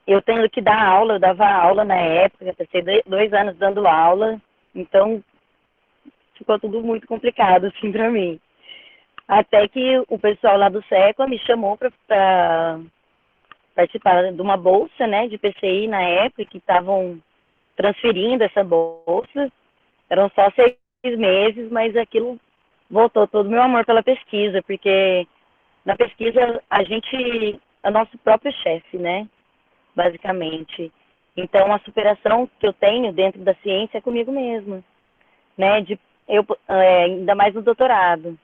eu tendo que dar aula, eu dava aula na época, passei 2 anos dando aula, então ficou tudo muito complicado assim para mim. Até que o pessoal lá do SECLA me chamou para participar de uma bolsa, né, de PCI na época, que estavam transferindo essa bolsa. Eram só 6 meses, mas aquilo voltou todo o meu amor pela pesquisa, porque na pesquisa a gente é o nosso próprio chefe, né, basicamente. Então a superação que eu tenho dentro da ciência é comigo mesma, né, ainda mais no doutorado,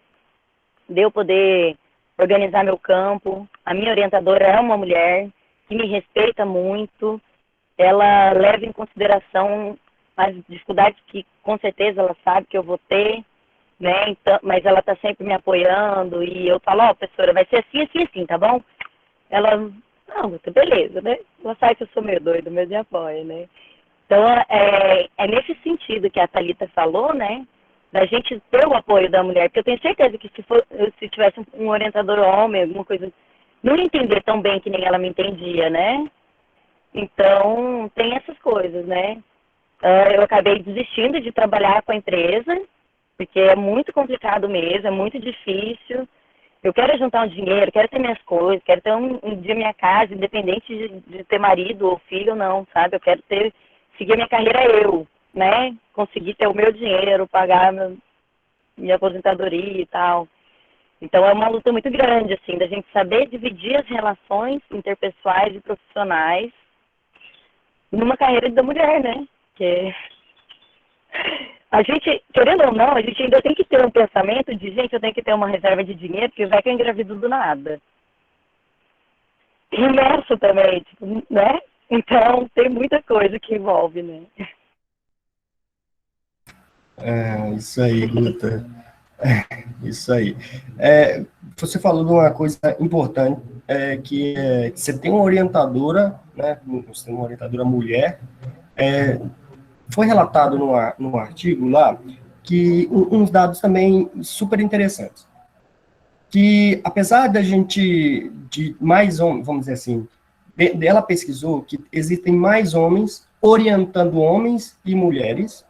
de eu poder organizar meu campo. A minha orientadora é uma mulher que me respeita muito, ela leva em consideração as dificuldades que com certeza ela sabe que eu vou ter, né? Então, mas ela está sempre me apoiando e eu falo, professora, vai ser assim, assim, assim, tá bom? Ela, não, beleza, né? Ela sabe que eu sou meio doido, mas me apoia, né? Então, é nesse sentido que a Thalita falou, né? Da gente ter o apoio da mulher, porque eu tenho certeza que se tivesse um orientador homem, alguma coisa, não ia entender tão bem que nem ela me entendia, né? Então, tem essas coisas, né? Eu acabei desistindo de trabalhar com a empresa, porque é muito complicado mesmo, é muito difícil. Eu quero juntar um dinheiro, quero ter minhas coisas, quero ter um dia minha casa, independente de ter marido ou filho ou não, sabe? Eu quero seguir minha carreira eu, né? Conseguir ter o meu dinheiro, pagar minha aposentadoria e tal. Então é uma luta muito grande, assim, da gente saber dividir as relações interpessoais e profissionais numa carreira da mulher, né? Porque a gente, querendo ou não, a gente ainda tem que ter um pensamento de, gente, eu tenho que ter uma reserva de dinheiro, porque vai que eu engravido do nada. Imerso também, tipo, né? Então, tem muita coisa que envolve, né? Isso aí, Guta. Isso aí. Você falou de uma coisa importante, que você tem uma orientadora, né? Você tem uma orientadora mulher. Foi relatado no artigo lá que uns dados também super interessantes. Que apesar de mais homens, vamos dizer assim, ela pesquisou que existem mais homens orientando homens e mulheres,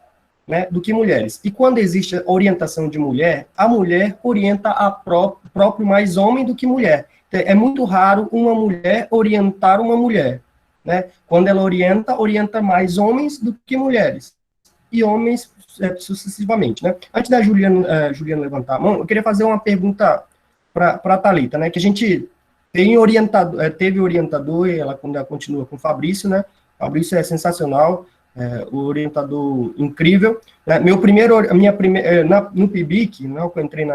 né, do que mulheres. E quando existe orientação de mulher, a mulher orienta a próprio mais homem do que mulher. É muito raro uma mulher orientar uma mulher, né? Quando ela orienta mais homens do que mulheres. E homens sucessivamente, né? Antes da Juliana levantar a mão, eu queria fazer uma pergunta para a Thalita, né? Que a gente teve orientador, e ela ainda continua com o Fabrício, né? O Fabrício é sensacional, o orientador incrível. Né? No PIBIC, né, que eu entrei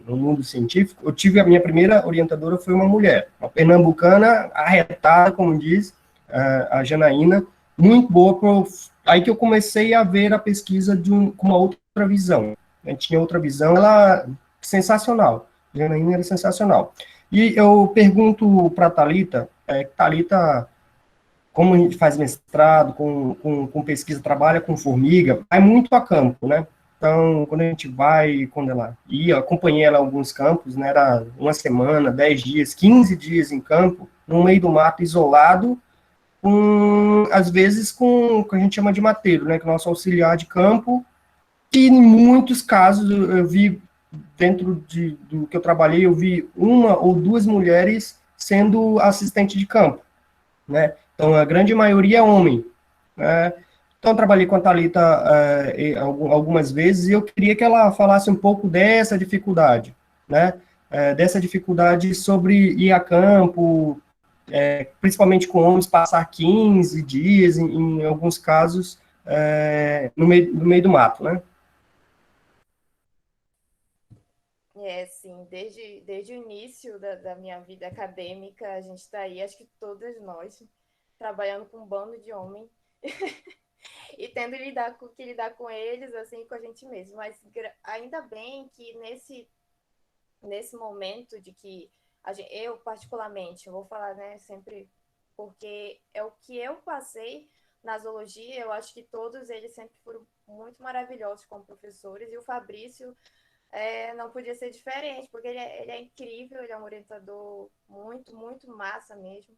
no mundo científico, eu tive a minha primeira orientadora, foi uma mulher, uma pernambucana, arretada, como diz, a Janaína, muito boa. Aí que eu comecei a ver a pesquisa com uma outra visão. A gente tinha outra visão, ela sensacional. A Janaína era sensacional. E eu pergunto para a Thalita, Thalita, como a gente faz mestrado, com pesquisa, trabalha com formiga, vai muito a campo, né? Então, quando a gente vai, quando ela ia, acompanhei ela em alguns campos, né? Era uma semana, 10 dias, 15 dias em campo, no meio do mato, isolado, às vezes com o que a gente chama de mateiro, né? Que é o nosso auxiliar de campo, e em muitos casos eu vi, dentro do que eu trabalhei, eu vi uma ou duas mulheres sendo assistente de campo, né? Então, a grande maioria é homem, né? Então, eu trabalhei com a Thalita algumas vezes e eu queria que ela falasse um pouco dessa dificuldade, né? Dessa dificuldade sobre ir a campo, principalmente com homens, passar 15 dias, em alguns casos, no meio do mato, né? Sim, desde o início da minha vida acadêmica, a gente está aí, acho que todas nós, trabalhando com um bando de homens e tendo que lidar com eles, assim, com a gente mesmo. Mas ainda bem que nesse momento de que eu, particularmente, eu vou falar, né, sempre, porque é o que eu passei na zoologia, eu acho que todos eles sempre foram muito maravilhosos como professores, e o Fabrício não podia ser diferente, porque ele é incrível, ele é um orientador muito, muito massa mesmo.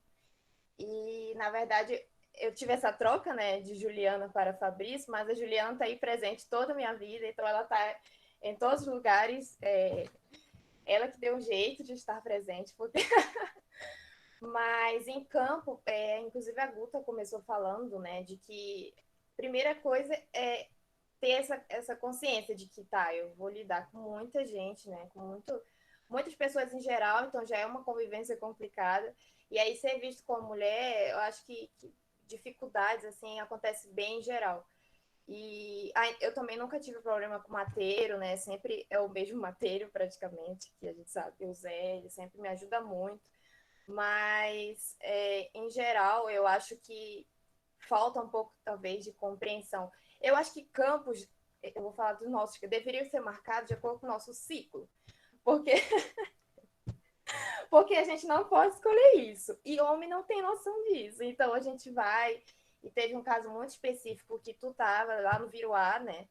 E, na verdade, eu tive essa troca, né, de Juliana para Fabrício, mas a Juliana está aí presente toda a minha vida, então ela está em todos os lugares, ela que deu um jeito de estar presente, porque... Mas em campo, inclusive a Guta começou falando, né, de que a primeira coisa é ter essa consciência de que, tá, eu vou lidar com muita gente, né, com muitas pessoas em geral, então já é uma convivência complicada, e aí ser visto como mulher, eu acho que dificuldades, assim, acontece bem em geral. E eu também nunca tive problema com mateiro, né, sempre é o mesmo mateiro, praticamente, que a gente sabe, o Zé, ele sempre me ajuda muito, mas, em geral, eu acho que falta um pouco, talvez, de compreensão. Eu acho que campos, eu vou falar dos nossos, que deveriam ser marcados de acordo com o nosso ciclo, porque, porque a gente não pode escolher isso, e homem não tem noção disso, então a gente vai, e teve um caso muito específico que tu estava lá no Viroá, né?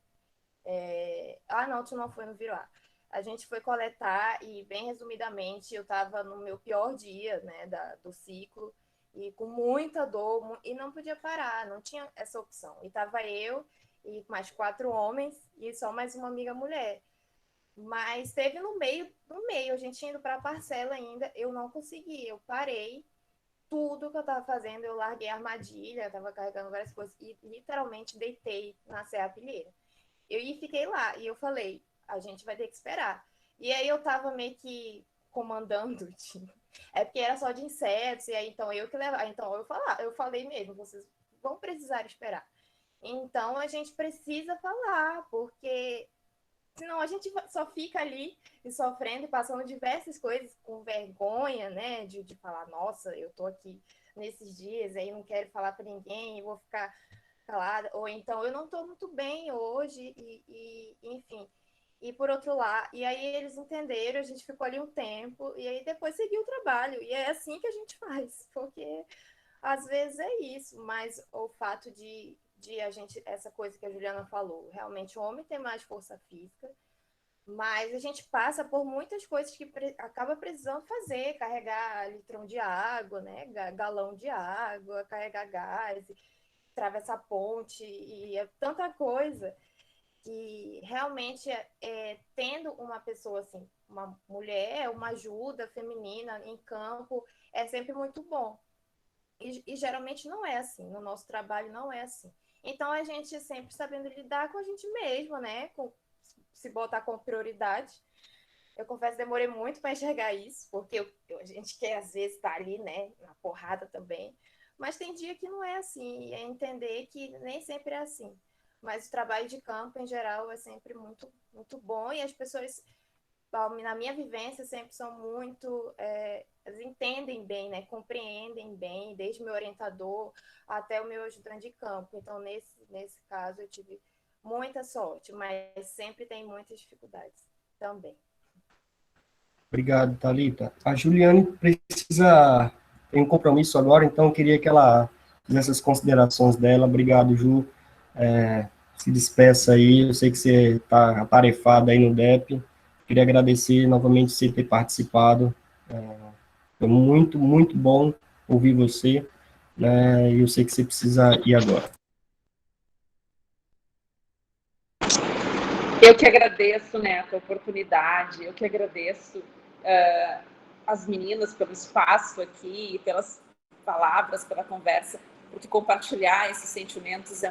Não, tu não foi no Viroá. A gente foi coletar e, bem resumidamente, eu estava no meu pior dia, né, do ciclo, e com muita dor, e não podia parar, não tinha essa opção. E estava eu e mais 4 homens e só mais uma amiga mulher. Mas teve no meio, a gente indo para a parcela ainda, eu não consegui, eu parei tudo que eu estava fazendo, eu larguei a armadilha, estava carregando várias coisas e literalmente deitei na serrapilheira. E fiquei lá, e eu falei, a gente vai ter que esperar. E aí eu tava meio que comandando, tipo, porque era só de insetos, e aí então eu que levava. Então eu falei mesmo, vocês vão precisar esperar. Então a gente precisa falar, porque senão a gente só fica ali e sofrendo e passando diversas coisas com vergonha, né? De falar, nossa, eu tô aqui nesses dias, aí não quero falar para ninguém, eu vou ficar calada, ou então eu não estou muito bem hoje, enfim. E por outro lado, e aí eles entenderam, a gente ficou ali um tempo, e aí depois seguiu o trabalho, e é assim que a gente faz, porque às vezes é isso, mas o fato de a gente, essa coisa que a Juliana falou, realmente o homem tem mais força física, mas a gente passa por muitas coisas que acaba precisando fazer, carregar litrão de água, né, galão de água, carregar gás, atravessar ponte, e é tanta coisa que realmente tendo uma pessoa assim, uma mulher, uma ajuda feminina em campo, é sempre muito bom. E geralmente não é assim, no nosso trabalho não é assim. Então a gente sempre sabendo lidar com a gente mesma, né? Se botar como prioridade. Eu confesso, demorei muito para enxergar isso, porque a gente quer às vezes estar ali, né, na porrada também. Mas tem dia que não é assim, e é entender que nem sempre é assim. Mas o trabalho de campo, em geral, é sempre muito, muito bom, e as pessoas, na minha vivência, sempre são muito, elas entendem bem, né, compreendem bem, desde meu orientador até o meu ajudante de campo. Então, nesse caso, eu tive muita sorte, mas sempre tem muitas dificuldades também. Obrigado, Thalita. A Juliane tem um compromisso agora, então eu queria que ela fizesse as considerações dela. Obrigado, Ju. Se despeça aí, eu sei que você está atarefada aí no DEP. Queria agradecer novamente você ter participado. Foi muito, muito bom ouvir você, né? E eu sei que você precisa ir agora. Eu que agradeço, Neto, a oportunidade, eu que agradeço as meninas pelo espaço aqui, pelas palavras, pela conversa, porque compartilhar esses sentimentos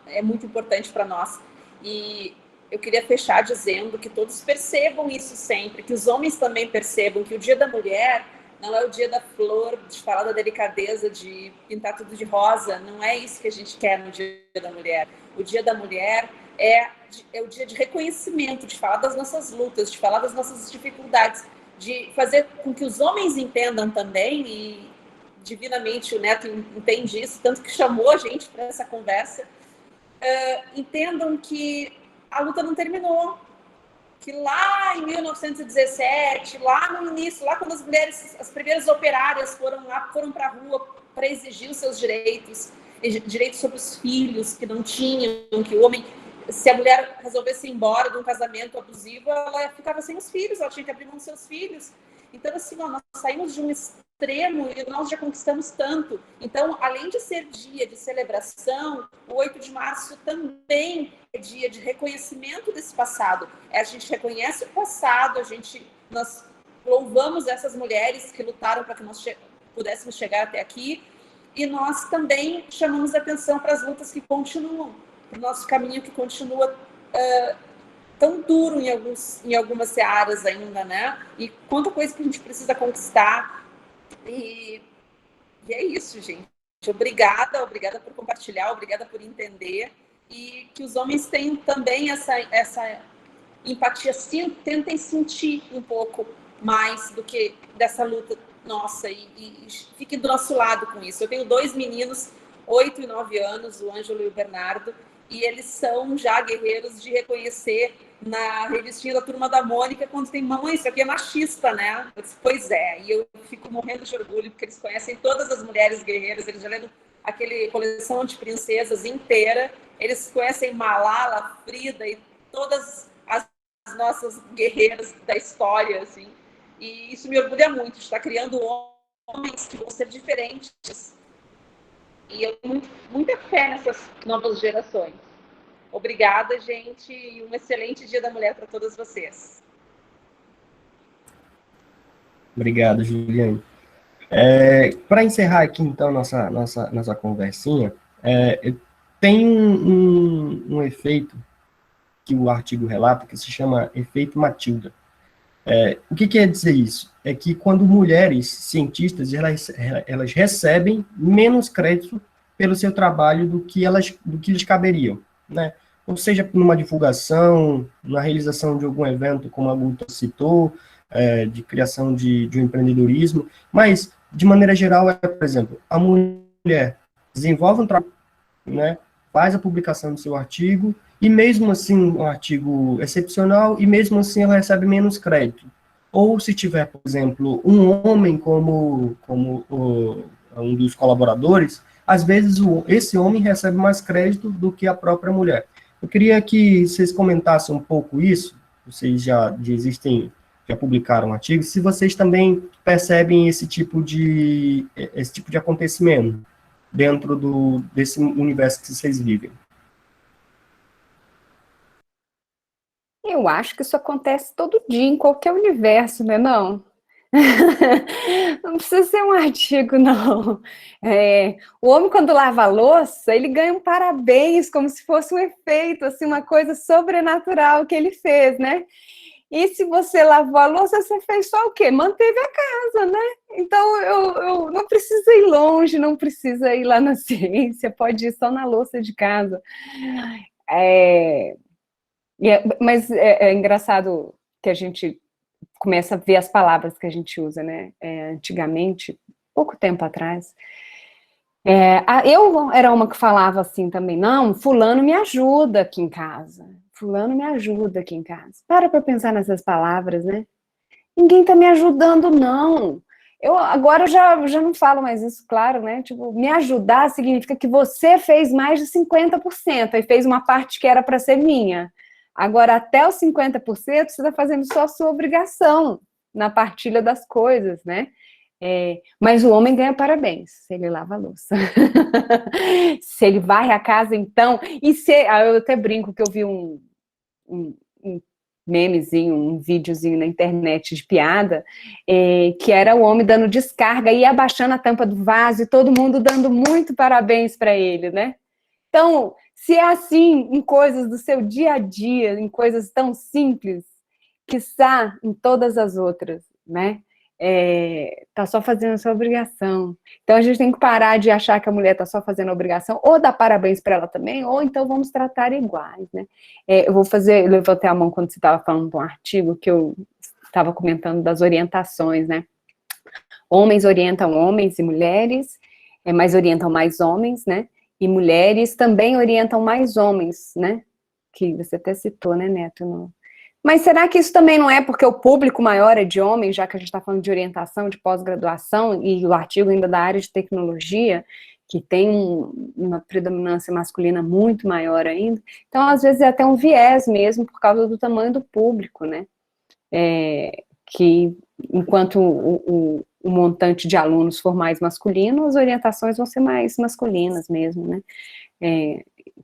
é muito importante para nós. E eu queria fechar dizendo que todos percebam isso sempre, que os homens também percebam que o Dia da Mulher não é o dia da flor, de falar da delicadeza, de pintar tudo de rosa, não é isso que a gente quer no Dia da Mulher. O Dia da Mulher é o dia de reconhecimento, de falar das nossas lutas, de falar das nossas dificuldades, de fazer com que os homens entendam também, e divinamente o Neto entende isso, tanto que chamou a gente para essa conversa, entendam que a luta não terminou, que lá em 1917, lá no início, lá quando as primeiras operárias foram para a rua para exigir os seus direitos sobre os filhos que não tinham, que o homem, se a mulher resolvesse ir embora de um casamento abusivo, ela ficava sem os filhos, ela tinha que abrir mão dos seus filhos. Então, assim, nós saímos de um extremo e nós já conquistamos tanto. Então, além de ser dia de celebração, o 8 de março também é dia de reconhecimento desse passado. A gente reconhece o passado, nós louvamos essas mulheres que lutaram para que nós pudéssemos chegar até aqui, e nós também chamamos a atenção para as lutas que continuam, para o nosso caminho que continua tão duro em algumas searas ainda, né? E quanta coisa que a gente precisa conquistar. E é isso, gente. Obrigada por compartilhar, obrigada por entender. E que os homens tenham também essa empatia, tentem sentir um pouco mais do que dessa luta nossa, e fiquem do nosso lado com isso. Eu tenho 2 meninos, 8 e 9 anos, o Ângelo e o Bernardo, e eles são já guerreiros de reconhecer na revistinha da Turma da Mônica, quando tem mamãe, isso aqui é machista, né? Eu disse, pois é, e eu fico morrendo de orgulho, porque eles conhecem todas as mulheres guerreiras, eles já leram aquele coleção de princesas inteira, eles conhecem Malala, Frida e todas as nossas guerreiras da história, assim, e isso me orgulha muito, de estar criando homens que vão ser diferentes. E eu tenho muita fé nessas novas gerações. Obrigada, gente, e um excelente Dia da Mulher para todas vocês. Obrigado, Juliane. Para encerrar aqui, então, nossa conversinha, tem um efeito que o artigo relata, que se chama efeito Matilda. O que quer dizer isso? É que quando mulheres cientistas, elas recebem menos crédito pelo seu trabalho do que lhes caberiam, né? Ou seja, numa divulgação, na realização de algum evento, como a Guta citou, de criação de um empreendedorismo, mas, de maneira geral, por exemplo, a mulher desenvolve um trabalho, né, faz a publicação do seu artigo, e mesmo assim, um artigo excepcional, e mesmo assim ela recebe menos crédito. Ou se tiver, por exemplo, um homem como um dos colaboradores, às vezes esse homem recebe mais crédito do que a própria mulher. Eu queria que vocês comentassem um pouco isso, vocês já publicaram artigos, se vocês também percebem esse tipo de acontecimento. dentro desse universo que vocês vivem? Eu acho que isso acontece todo dia, em qualquer universo, né, não? Não precisa ser um artigo, não. O homem, quando lava a louça, ele ganha um parabéns, como se fosse um efeito, assim, uma coisa sobrenatural que ele fez, né? E se você lavou a louça, você fez só o quê? Manteve a casa, né? Então, eu não precisa ir longe, não precisa ir lá na ciência, pode ir só na louça de casa. Mas é engraçado que a gente começa a ver as palavras que a gente usa, né? Antigamente, pouco tempo atrás, eu era uma que falava assim também, não, fulano me ajuda aqui em casa. Fulano me ajuda aqui em casa. Para pensar nessas palavras, né? Ninguém tá me ajudando, não. Eu agora já não falo mais isso, claro, né? Tipo, me ajudar significa que você fez mais de 50% e fez uma parte que era para ser minha. Agora, até os 50%, você está fazendo só a sua obrigação na partilha das coisas, né? Mas o homem ganha parabéns se ele lava a louça. Se ele varre a casa, então. Eu até brinco que eu vi um memezinho, um videozinho na internet de piada, que era o homem dando descarga e abaixando a tampa do vaso e todo mundo dando muito parabéns para ele, né? Então, se é assim em coisas do seu dia a dia, em coisas tão simples, quiçá em todas as outras, né? Tá só fazendo a sua obrigação. Então, a gente tem que parar de achar que a mulher tá só fazendo a obrigação, ou dar parabéns para ela também, ou então vamos tratar iguais, né? Eu levantei a mão quando você estava falando de um artigo que eu estava comentando das orientações, né? Homens orientam homens e mulheres, mas orientam mais homens, né? E mulheres também orientam mais homens, né? Que você até citou, né, Neto? Mas será que isso também não é porque o público maior é de homens, já que a gente está falando de orientação, de pós-graduação, e o artigo ainda da área de tecnologia, que tem uma predominância masculina muito maior ainda? Então, às vezes, é até um viés mesmo, por causa do tamanho do público, né? Que enquanto o montante de alunos for mais masculino, as orientações vão ser mais masculinas mesmo, né?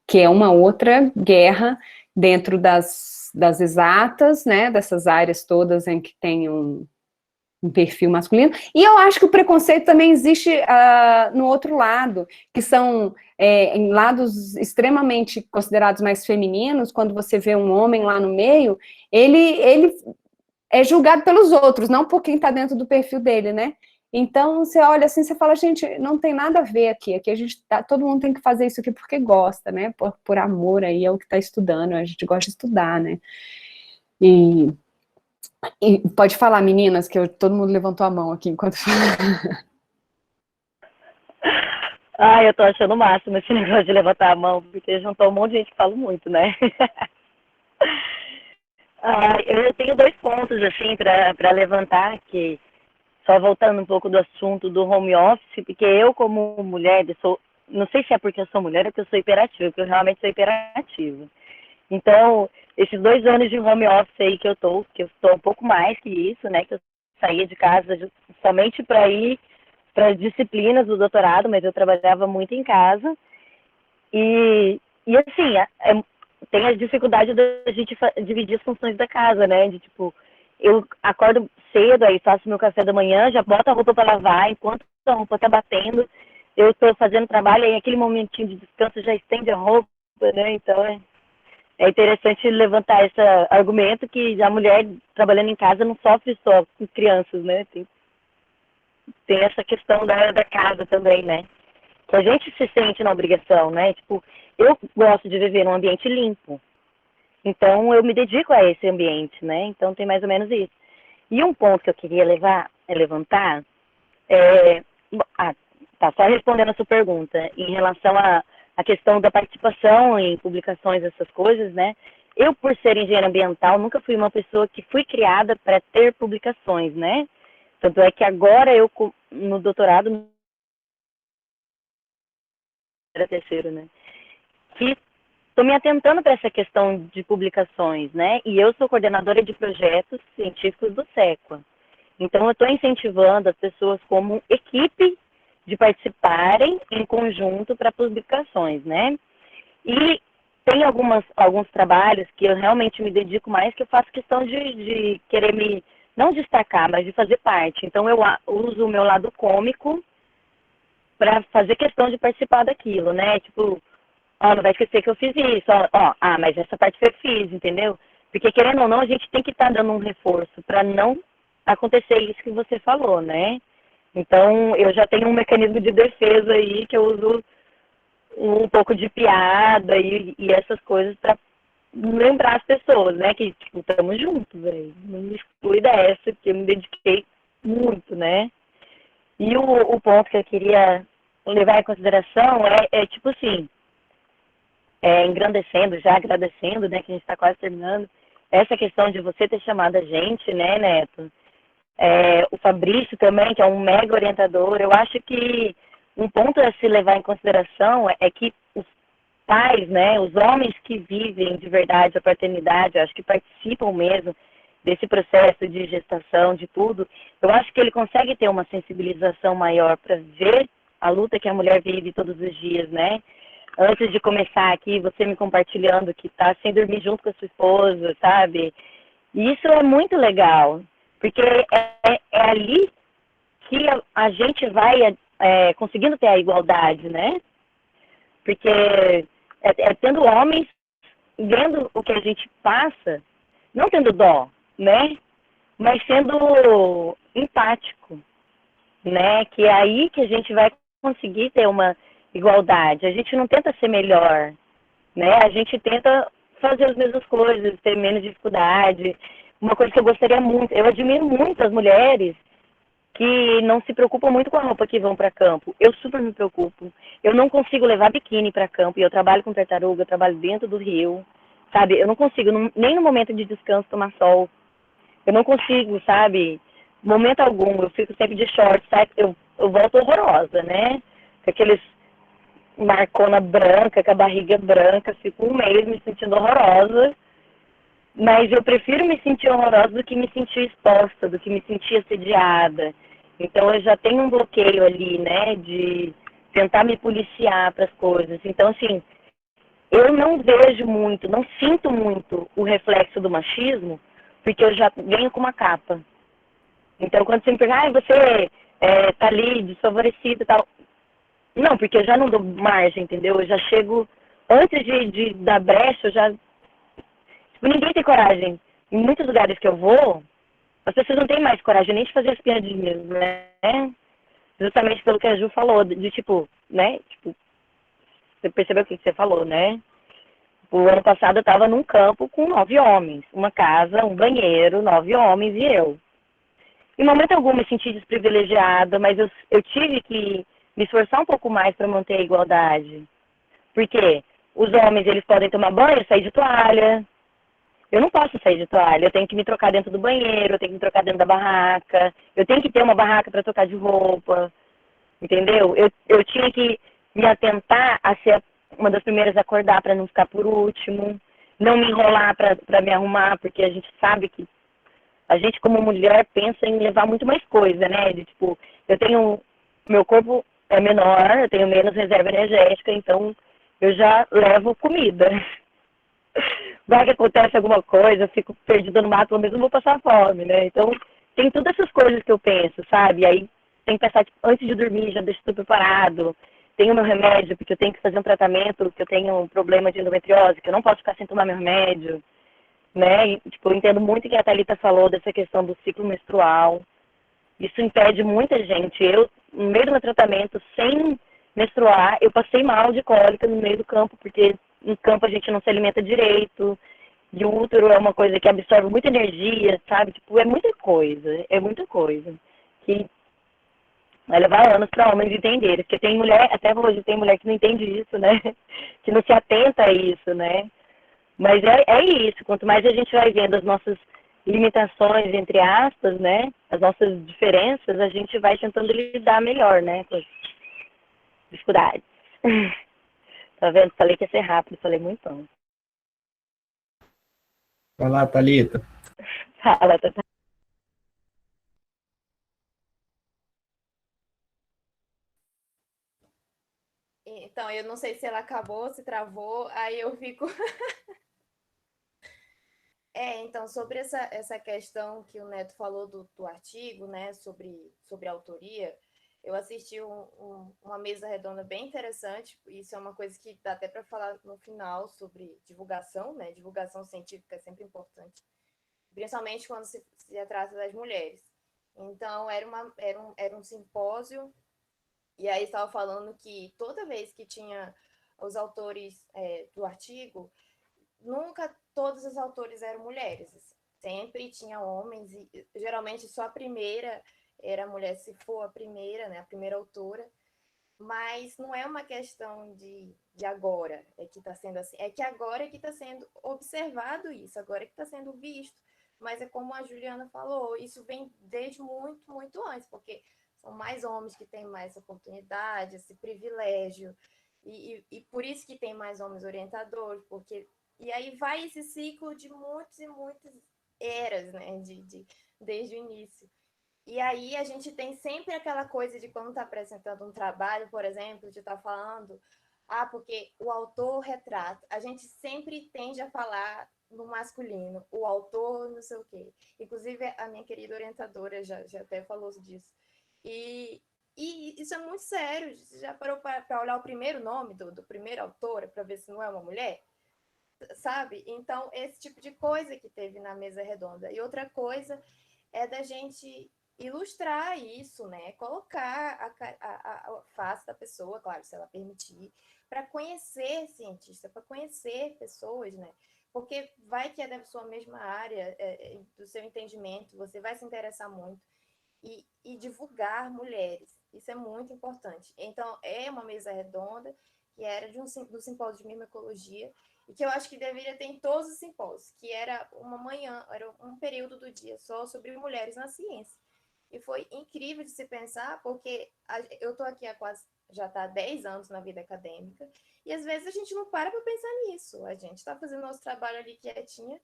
Que é uma outra guerra dentro das exatas, né? Dessas áreas todas em que tem um perfil masculino. E eu acho que o preconceito também existe no outro lado, que são em lados extremamente considerados mais femininos, quando você vê um homem lá no meio, ele é julgado pelos outros, não por quem está dentro do perfil dele, né? Então, você olha assim, você fala, gente, não tem nada a ver aqui a gente todo mundo tem que fazer isso aqui porque gosta, né? Por amor aí é o que está estudando, a gente gosta de estudar, né? E pode falar, meninas, que todo mundo levantou a mão aqui enquanto... Eu tô achando o máximo esse negócio de levantar a mão, porque juntou um monte de gente que fala muito, né? Eu tenho 2 pontos, assim, para levantar, que só voltando um pouco do assunto do home office, porque eu, como mulher, não sei se é porque eu sou mulher ou porque eu sou hiperativa, porque eu realmente sou hiperativa. Então, esses 2 anos de home office aí que eu estou um pouco mais que isso, né, que eu saía de casa somente para ir para as disciplinas do doutorado, mas eu trabalhava muito em casa. E assim, tem a dificuldade da gente dividir as funções da casa, né? De tipo, eu acordo cedo, aí faço meu café da manhã, já boto a roupa para lavar, enquanto a roupa tá batendo, eu estou fazendo trabalho, aí aquele momentinho de descanso já estende a roupa, né? Então é interessante levantar esse argumento que a mulher trabalhando em casa não sofre só com crianças, né? Tem essa questão da casa também, né? Que a gente se sente na obrigação, né? Tipo, eu gosto de viver num ambiente limpo. Então, eu me dedico a esse ambiente, né? Então, tem mais ou menos isso. E um ponto que eu queria levantar só respondendo a sua pergunta, em relação à questão da participação em publicações, essas coisas, né? Eu, por ser engenheira ambiental, nunca fui uma pessoa que fui criada para ter publicações, né? Tanto é que agora eu, no doutorado, era terceiro, né? Que estou me atentando para essa questão de publicações, né? E eu sou coordenadora de projetos científicos do SEQUA. Então, eu estou incentivando as pessoas como equipe de participarem em conjunto para publicações, né? E tem alguns trabalhos que eu realmente me dedico mais, que eu faço questão de querer me, não destacar, mas de fazer parte. Então, eu uso o meu lado cômico para fazer questão de participar daquilo, né? Tipo, ó, não vai esquecer que eu fiz isso, ó, mas essa parte eu fiz, entendeu? Porque, querendo ou não, a gente tem que estar dando um reforço para não acontecer isso que você falou, né? Então, eu já tenho um mecanismo de defesa aí, que eu uso um pouco de piada e essas coisas para lembrar as pessoas, né? Que, tipo, estamos juntos, velho. Não me exclui dessa, porque eu me dediquei muito, né? E o ponto que eu queria levar em consideração é tipo assim, engrandecendo, já agradecendo, né, que a gente está quase terminando, essa questão de você ter chamado a gente, né, Neto? O Fabrício também, que é um mega orientador. Eu acho que um ponto a se levar em consideração é que os pais, né, os homens que vivem de verdade a paternidade, eu acho que participam mesmo desse processo de gestação, de tudo, eu acho que ele consegue ter uma sensibilização maior para ver a luta que a mulher vive todos os dias, né? Antes de começar aqui, você me compartilhando que tá sem dormir junto com a sua esposa, sabe? E isso é muito legal, porque é ali que a gente vai conseguindo ter a igualdade, né? Porque tendo homens vendo o que a gente passa, não tendo dó, né? Mas sendo empático, né? Que é aí que a gente vai conseguir ter uma igualdade. A gente não tenta ser melhor, né? A gente tenta fazer as mesmas coisas, ter menos dificuldade. Uma coisa que eu gostaria muito, eu admiro muito as mulheres que não se preocupam muito com a roupa que vão para campo. Eu super me preocupo. Eu não consigo levar biquíni para campo, e eu trabalho com tartaruga, eu trabalho dentro do rio, sabe? Eu não consigo, nem no momento de descanso, tomar sol. Eu não consigo, sabe? Momento algum, eu fico sempre de short, sabe? Eu volto horrorosa, né? Com aqueles marcona branca, com a barriga branca, fico um mês me sentindo horrorosa. Mas eu prefiro me sentir horrorosa do que me sentir exposta, do que me sentir assediada. Então eu já tenho um bloqueio ali, né, de tentar me policiar para as coisas. Então, assim, eu não vejo muito, não sinto muito o reflexo do machismo, porque eu já venho com uma capa. Então, quando você me pergunta, você tá ali desfavorecida e tal. Não, porque eu já não dou margem, entendeu? Eu já chego, antes de dar brecha, eu já... Tipo, ninguém tem coragem. Em muitos lugares que eu vou, as pessoas não têm mais coragem nem de fazer as piadinhas, né? Justamente pelo que a Ju falou, de tipo, né? Tipo, você percebeu o que você falou, né? O ano passado eu estava num campo com 9 homens. Uma casa, um banheiro, 9 homens e eu. Em momento algum me senti desprivilegiada, mas eu tive que me esforçar um pouco mais para manter a igualdade. Porque os homens, eles podem tomar banho, sair de toalha. Eu não posso sair de toalha, eu tenho que me trocar dentro do banheiro, eu tenho que me trocar dentro da barraca, eu tenho que ter uma barraca para trocar de roupa, entendeu? Eu tinha que me atentar a ser uma das primeiras a acordar para não ficar por último, não me enrolar para me arrumar, porque a gente sabe que a gente como mulher pensa em levar muito mais coisa, né? De, tipo, meu corpo é menor, eu tenho menos reserva energética, então eu já levo comida. Vai que acontece alguma coisa, eu fico perdida no mato, eu mesmo vou passar fome, né? Então, tem todas essas coisas que eu penso, sabe? Aí, tem que pensar, tipo, antes de dormir, já deixo tudo preparado. Tenho meu remédio, porque eu tenho que fazer um tratamento, que eu tenho um problema de endometriose, que eu não posso ficar sem tomar meu remédio, né? E, tipo, eu entendo muito o que a Thalita falou dessa questão do ciclo menstrual. Isso impede muita gente. Eu, no meio do meu tratamento, sem menstruar, eu passei mal de cólica no meio do campo, porque em campo a gente não se alimenta direito, e o útero é uma coisa que absorve muita energia, sabe? Tipo, é muita coisa. Que vai levar anos para homens entenderem, porque tem mulher, até hoje tem mulher que não entende isso, né? Que não se atenta a isso, né? Mas é isso, quanto mais a gente vai vendo as nossas limitações, entre aspas, né? As nossas diferenças, a gente vai tentando lidar melhor, né? Com as dificuldades. Tá vendo? Falei que ia ser rápido, falei muito bom. Vai lá, Thalita. Fala, Tata. Então, eu não sei se ela acabou, se travou, aí eu fico... Então, sobre essa questão que o Neto falou do artigo, né, sobre a autoria, eu assisti uma mesa redonda bem interessante, isso é uma coisa que dá até para falar no final sobre divulgação, né, divulgação científica é sempre importante, principalmente quando se trata das mulheres. Então, era um simpósio, e aí estava falando que toda vez que tinha os autores do artigo, nunca todos os autores eram mulheres, sempre tinha homens, e geralmente só a primeira era mulher, se for a primeira, né, a primeira autora, mas não é uma questão de agora que está sendo assim, é que agora é que está sendo observado isso, agora é que está sendo visto, mas é como a Juliana falou, isso vem desde muito, muito antes, porque são mais homens que têm mais oportunidade, esse privilégio, e por isso que tem mais homens orientadores, porque... E aí vai esse ciclo de muitas e muitas eras, né, desde o início. E aí a gente tem sempre aquela coisa de quando está apresentando um trabalho, por exemplo, de estar falando, porque o autor retrata. A gente sempre tende a falar no masculino, o autor não sei o quê. Inclusive, a minha querida orientadora já até falou disso. E isso é muito sério. Você já parou para olhar o primeiro nome do primeiro autor, para ver se não é uma mulher? Sabe? Então, esse tipo de coisa que teve na mesa redonda. E outra coisa é da gente ilustrar isso, né? Colocar a face da pessoa, claro, se ela permitir, para conhecer cientistas, para conhecer pessoas, né? Porque vai que é da sua mesma área, do seu entendimento, você vai se interessar muito. E divulgar mulheres, isso é muito importante. Então, é uma mesa redonda que era do simpósio de mimicologia, e que eu acho que deveria ter em todos os simpósios, que era uma manhã, era um período do dia só sobre mulheres na ciência. E foi incrível de se pensar, porque eu estou aqui já está há 10 anos na vida acadêmica, e às vezes a gente não para pensar nisso. A gente está fazendo nosso trabalho ali quietinha,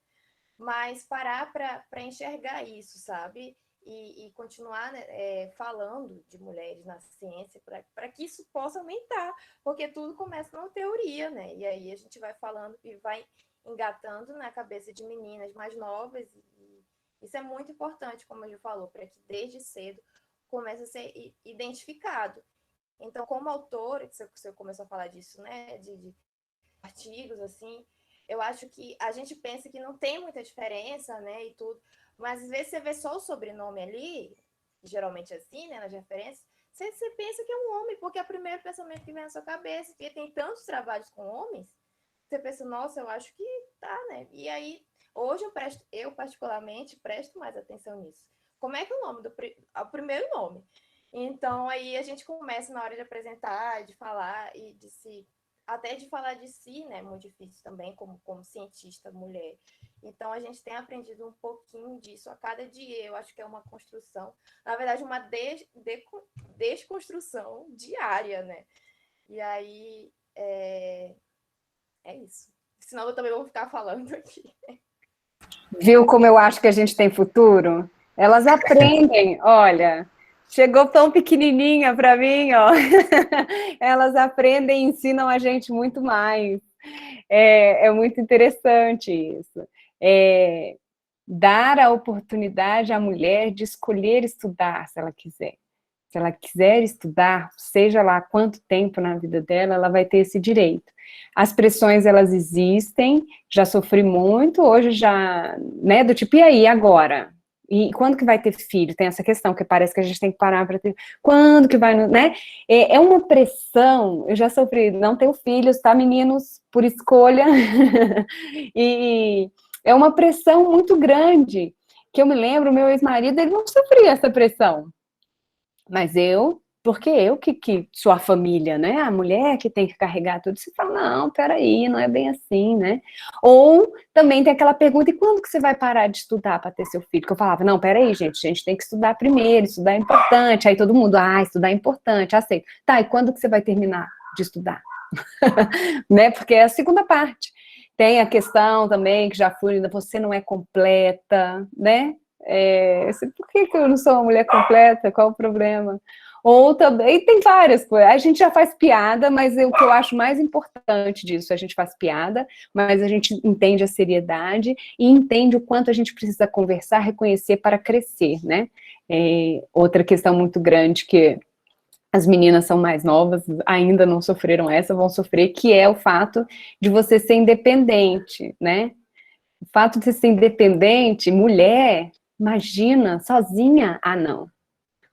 mas parar para enxergar isso, sabe? E continuar, né, falando de mulheres na ciência, para que isso possa aumentar, porque tudo começa na teoria, né? E aí a gente vai falando e vai engatando na cabeça de meninas mais novas, e isso é muito importante, como a Ju falou, para que desde cedo comece a ser identificado. Então, como autora, que você começou a falar disso, né, de artigos, assim, eu acho que a gente pensa que não tem muita diferença, né, e tudo, mas às vezes você vê só o sobrenome ali, geralmente assim, né, nas referências, você pensa que é um homem, porque é o primeiro pensamento que vem na sua cabeça, porque tem tantos trabalhos com homens, você pensa, nossa, eu acho que tá, né, e aí, hoje eu particularmente presto mais atenção nisso. Como é que é o nome o primeiro nome? Então, aí a gente começa na hora de apresentar, de falar e até de falar de si, né, muito difícil também, como cientista mulher. Então, a gente tem aprendido um pouquinho disso a cada dia. Eu acho que é uma construção, na verdade, uma desconstrução diária, né? E aí, é isso. Senão eu também vou ficar falando aqui. Viu como eu acho que a gente tem futuro? Elas aprendem, olha... Chegou tão pequenininha para mim, ó. Elas aprendem e ensinam a gente muito mais. É muito interessante isso. Dar a oportunidade à mulher de escolher estudar, se ela quiser. Se ela quiser estudar, seja lá quanto tempo na vida dela, ela vai ter esse direito. As pressões, elas existem, já sofri muito, hoje já, né, do tipo, e aí, agora? E quando que vai ter filho? Tem essa questão, que parece que a gente tem que parar para ter... Quando que vai, né? É uma pressão, eu já sofri, não tenho filhos, tá, meninos? Por escolha. E é uma pressão muito grande, que eu me lembro, meu ex-marido, ele não sofria essa pressão. Mas porque eu que sou a família, né? A mulher que tem que carregar tudo. Você fala, não, peraí, não é bem assim, né? Ou também tem aquela pergunta, e quando que você vai parar de estudar para ter seu filho? Que eu falava, não, peraí, gente, a gente tem que estudar primeiro, estudar é importante. Aí todo mundo, estudar é importante, aceito. Tá, e quando que você vai terminar de estudar? Né? Porque é a segunda parte. Tem a questão também, que já fui, ainda você não é completa, né? Por que eu não sou uma mulher completa? Qual o problema? Ou também tem várias coisas. A gente já faz piada, mas o que eu acho mais importante disso, a gente faz piada, mas a gente entende a seriedade e entende o quanto a gente precisa conversar, reconhecer para crescer, né? Outra questão muito grande que as meninas são mais novas, ainda não sofreram essa, vão sofrer, que é o fato de você ser independente, né? O fato de você ser independente, mulher, imagina, sozinha, não.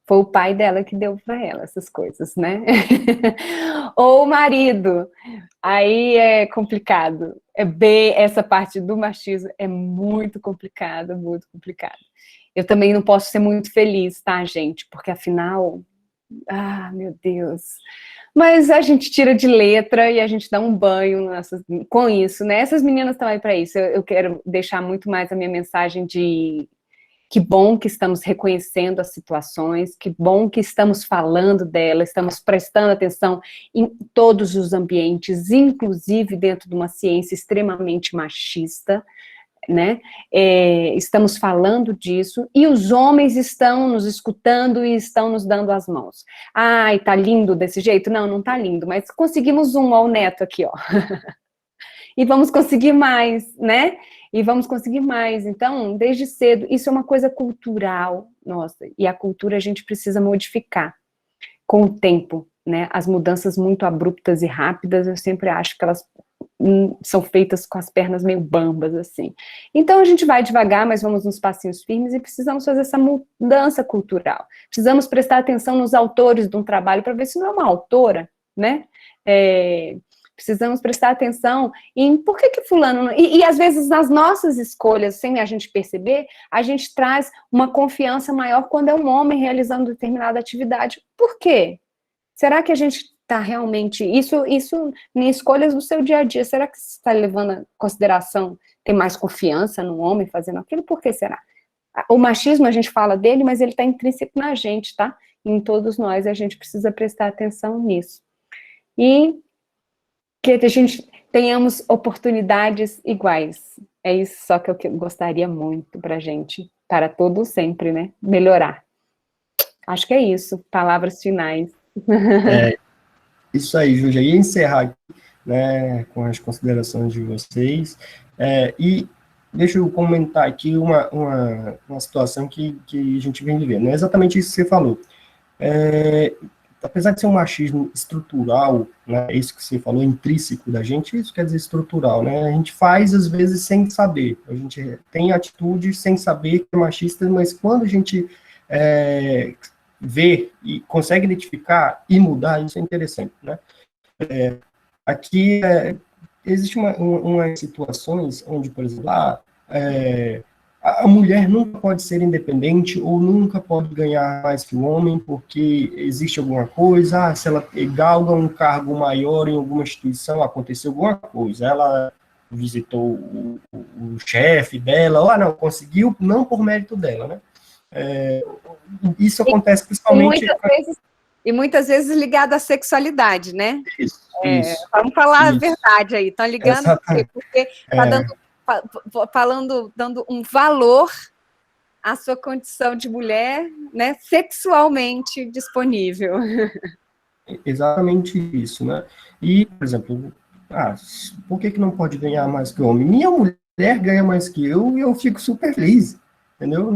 Foi o pai dela que deu para ela essas coisas, né? Ou o marido, aí é complicado. Essa parte do machismo é muito complicada, muito complicada. Eu também não posso ser muito feliz, tá, gente? Porque afinal, meu Deus. Mas a gente tira de letra e a gente dá um banho com isso, né? Essas meninas estão aí para isso. Eu quero deixar muito mais a minha mensagem de que bom que estamos reconhecendo as situações, que bom que estamos falando delas, estamos prestando atenção em todos os ambientes, inclusive dentro de uma ciência extremamente machista, né? Estamos falando disso, e os homens estão nos escutando e estão nos dando as mãos. Ai, tá lindo desse jeito? Não, não tá lindo, mas conseguimos ao neto aqui, ó. E vamos conseguir mais, né? E vamos conseguir mais. Então, desde cedo, isso é uma coisa cultural, nossa, e a cultura a gente precisa modificar com o tempo, né? As mudanças muito abruptas e rápidas, eu sempre acho que elas são feitas com as pernas meio bambas, assim. Então, a gente vai devagar, mas vamos nos passinhos firmes e precisamos fazer essa mudança cultural. Precisamos prestar atenção nos autores de um trabalho para ver se não é uma autora, né? Precisamos prestar atenção em por que fulano... E às vezes, nas nossas escolhas, sem a gente perceber, a gente traz uma confiança maior quando é um homem realizando determinada atividade. Por quê? Será que a gente está realmente... Isso em escolhas do seu dia a dia, será que você está levando em consideração ter mais confiança no homem fazendo aquilo? Por que será? O machismo, a gente fala dele, mas ele está intrínseco na gente, tá? Em todos nós, a gente precisa prestar atenção nisso. E que a gente tenhamos oportunidades iguais. É isso só que eu gostaria muito pra gente, para todos sempre, né? Melhorar. Acho que é isso. Palavras finais. Isso aí, Júlia. Ia encerrar aqui, né, com as considerações de vocês. E deixa eu comentar aqui uma situação que a gente vem vivendo. É exatamente isso que você falou. Apesar de ser um machismo estrutural, né, isso que você falou, intrínseco da gente, isso quer dizer estrutural, né, a gente faz, às vezes, sem saber, a gente tem atitudes sem saber que é machista, mas quando a gente vê e consegue identificar e mudar, isso é interessante, né. Aqui, existem umas situações onde, por exemplo, a mulher nunca pode ser independente ou nunca pode ganhar mais que o homem porque existe alguma coisa, se ela galga um cargo maior em alguma instituição, aconteceu alguma coisa, ela visitou o chefe dela, ou não, conseguiu, não por mérito dela, né? Isso acontece principalmente... E muitas vezes ligado à sexualidade, né? Isso. Vamos falar a verdade aí, estão ligando porque está dando um valor à sua condição de mulher, né, sexualmente disponível. Exatamente isso, né? E, por exemplo, por que não pode ganhar mais que o homem? Minha mulher ganha mais que eu e eu fico super feliz, entendeu?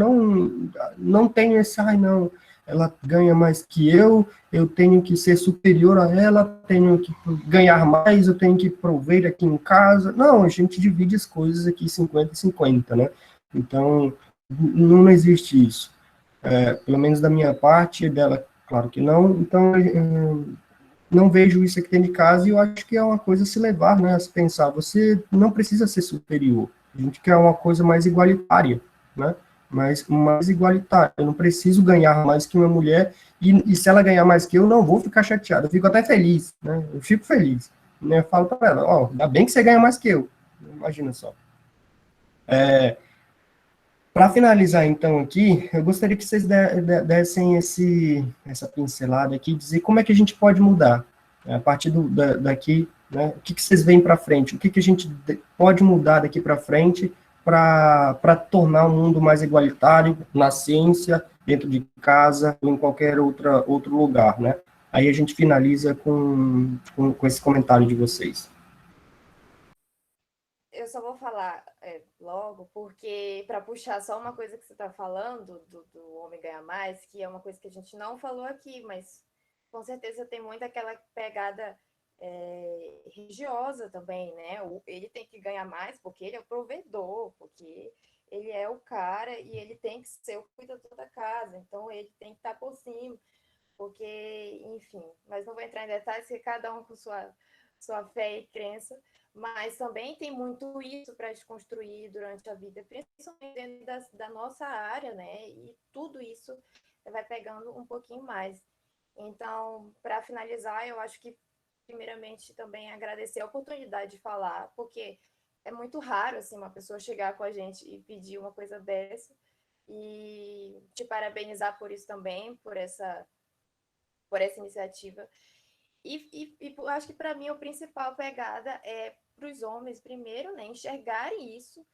Não tenho esse, não, ela ganha mais que eu tenho que ser superior a ela, tenho que ganhar mais, eu tenho que prover aqui em casa. Não, a gente divide as coisas aqui 50-50, né? Então, não existe isso. Pelo menos da minha parte, dela, claro que não. Então, não vejo isso aqui dentro de casa e eu acho que é uma coisa a se levar, né? A se pensar, você não precisa ser superior. A gente quer uma coisa mais igualitária, né? Mas mais igualitária. Eu não preciso ganhar mais que uma mulher e se ela ganhar mais que eu, não vou ficar chateado. Eu fico até feliz, né? Eu fico feliz. Né? Eu falo para ela, ainda bem que você ganha mais que eu. Imagina só. Para finalizar, então, aqui, eu gostaria que vocês dessem essa pincelada aqui, dizer como é que a gente pode mudar, né? A partir daqui, né? O que vocês veem para frente? O que a gente pode mudar daqui para frente para tornar o mundo mais igualitário na ciência dentro de casa ou em qualquer outro lugar, né? Aí a gente finaliza com esse comentário de vocês. Eu só vou falar logo, porque para puxar só uma coisa que você está falando, do homem ganhar mais, que é uma coisa que a gente não falou aqui, mas com certeza tem muito aquela pegada religiosa também, né? Ele tem que ganhar mais porque ele é o provedor, porque ele é o cara e ele tem que ser o cuidador da casa, então ele tem que estar por cima, porque, enfim, mas não vou entrar em detalhes, porque cada um com sua fé e crença, mas também tem muito isso para desconstruir durante a vida, principalmente dentro da nossa área, né? E tudo isso vai pegando um pouquinho mais. Então, para finalizar, eu acho que, primeiramente, também agradecer a oportunidade de falar, porque é muito raro, assim, uma pessoa chegar com a gente e pedir uma coisa dessa, e te parabenizar por isso também, por essa iniciativa. E acho que, para mim, a principal pegada é para os homens, primeiro, né, enxergarem isso.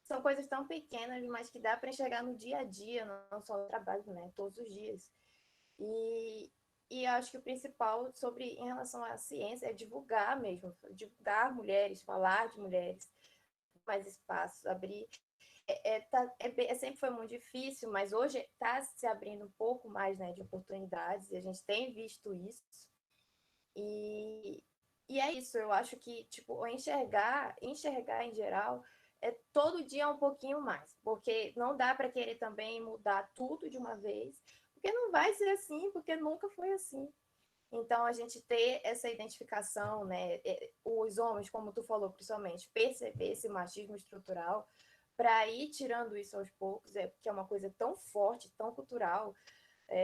São coisas tão pequenas, mas que dá para enxergar no dia a dia, não só no trabalho, né, todos os dias. E acho que o principal em relação à ciência é divulgar mesmo, divulgar mulheres, falar de mulheres, mais espaços, abrir. Sempre foi muito difícil, mas hoje está se abrindo um pouco mais, né, de oportunidades, e a gente tem visto isso. E é isso, eu acho que, tipo, enxergar em geral, todo dia um pouquinho mais, porque não dá para querer também mudar tudo de uma vez, porque não vai ser assim, porque nunca foi assim. Então, a gente ter essa identificação, né, os homens, como tu falou, principalmente, perceber esse machismo estrutural, para ir tirando isso aos poucos, porque é uma coisa tão forte, tão cultural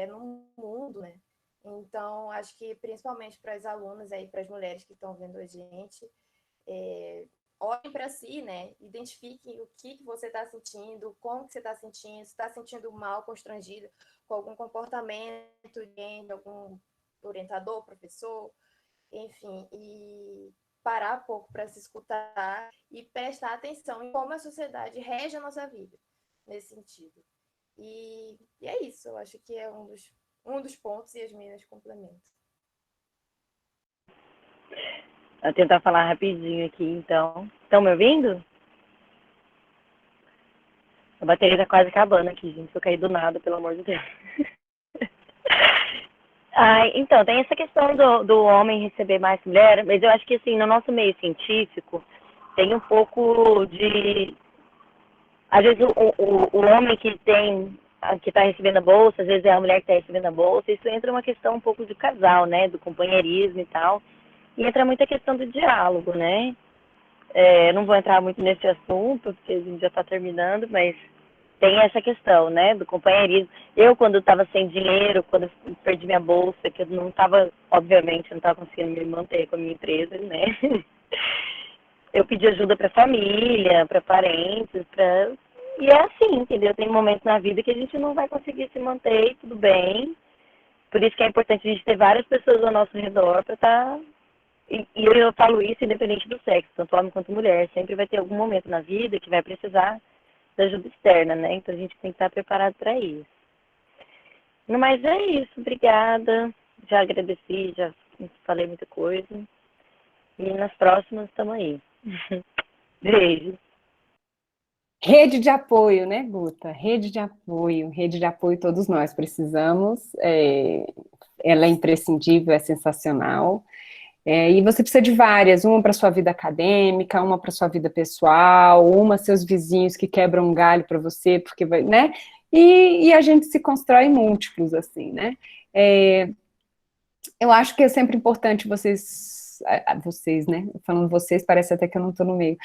no mundo, né? Então, acho que principalmente para as alunas aí, para as mulheres que estão vendo a gente, olhem para si, né? Identifiquem o que você está sentindo, como que você está sentindo, se está sentindo mal, constrangido com algum comportamento de algum orientador, professor, enfim, e parar um pouco para se escutar e prestar atenção em como a sociedade rege a nossa vida, nesse sentido. E é isso, eu acho que é um dos pontos, e as meninas complementam. Vou tentar falar rapidinho aqui, então. Estão me ouvindo? A bateria tá quase acabando aqui, gente. Eu caí do nada, pelo amor de Deus. Então, tem essa questão do homem receber mais mulher, mas eu acho que, assim, no nosso meio científico, tem um pouco de... Às vezes, o homem que está recebendo a bolsa, às vezes é a mulher que está recebendo a bolsa, isso entra uma questão um pouco de casal, né, do companheirismo e tal, e entra muita questão do diálogo, né. Não vou entrar muito nesse assunto, porque a gente já está terminando, mas tem essa questão, né, do companheirismo. Eu, quando estava sem dinheiro, quando eu perdi minha bolsa, que eu não estava, obviamente, não estava conseguindo me manter com a minha empresa, né, eu pedi ajuda para família, para parentes, e é assim, entendeu? Tem momentos na vida que a gente não vai conseguir se manter e tudo bem. Por isso que é importante a gente ter várias pessoas ao nosso redor para estar... E eu falo isso independente do sexo, tanto homem quanto mulher. Sempre vai ter algum momento na vida que vai precisar da ajuda externa, né? Então a gente tem que estar preparado para isso. Mas é isso, obrigada. Já agradeci, já falei muita coisa. E nas próximas estamos aí. Beijo. Rede de apoio, né, Guta? Rede de apoio todos nós precisamos. Ela é imprescindível, é sensacional. E você precisa de várias, uma para sua vida acadêmica, uma para sua vida pessoal, uma seus vizinhos que quebram um galho para você, porque vai, né? E a gente se constrói em múltiplos, assim, né? Eu acho que é sempre importante vocês, né? Falando vocês, parece até que eu não estou no meio.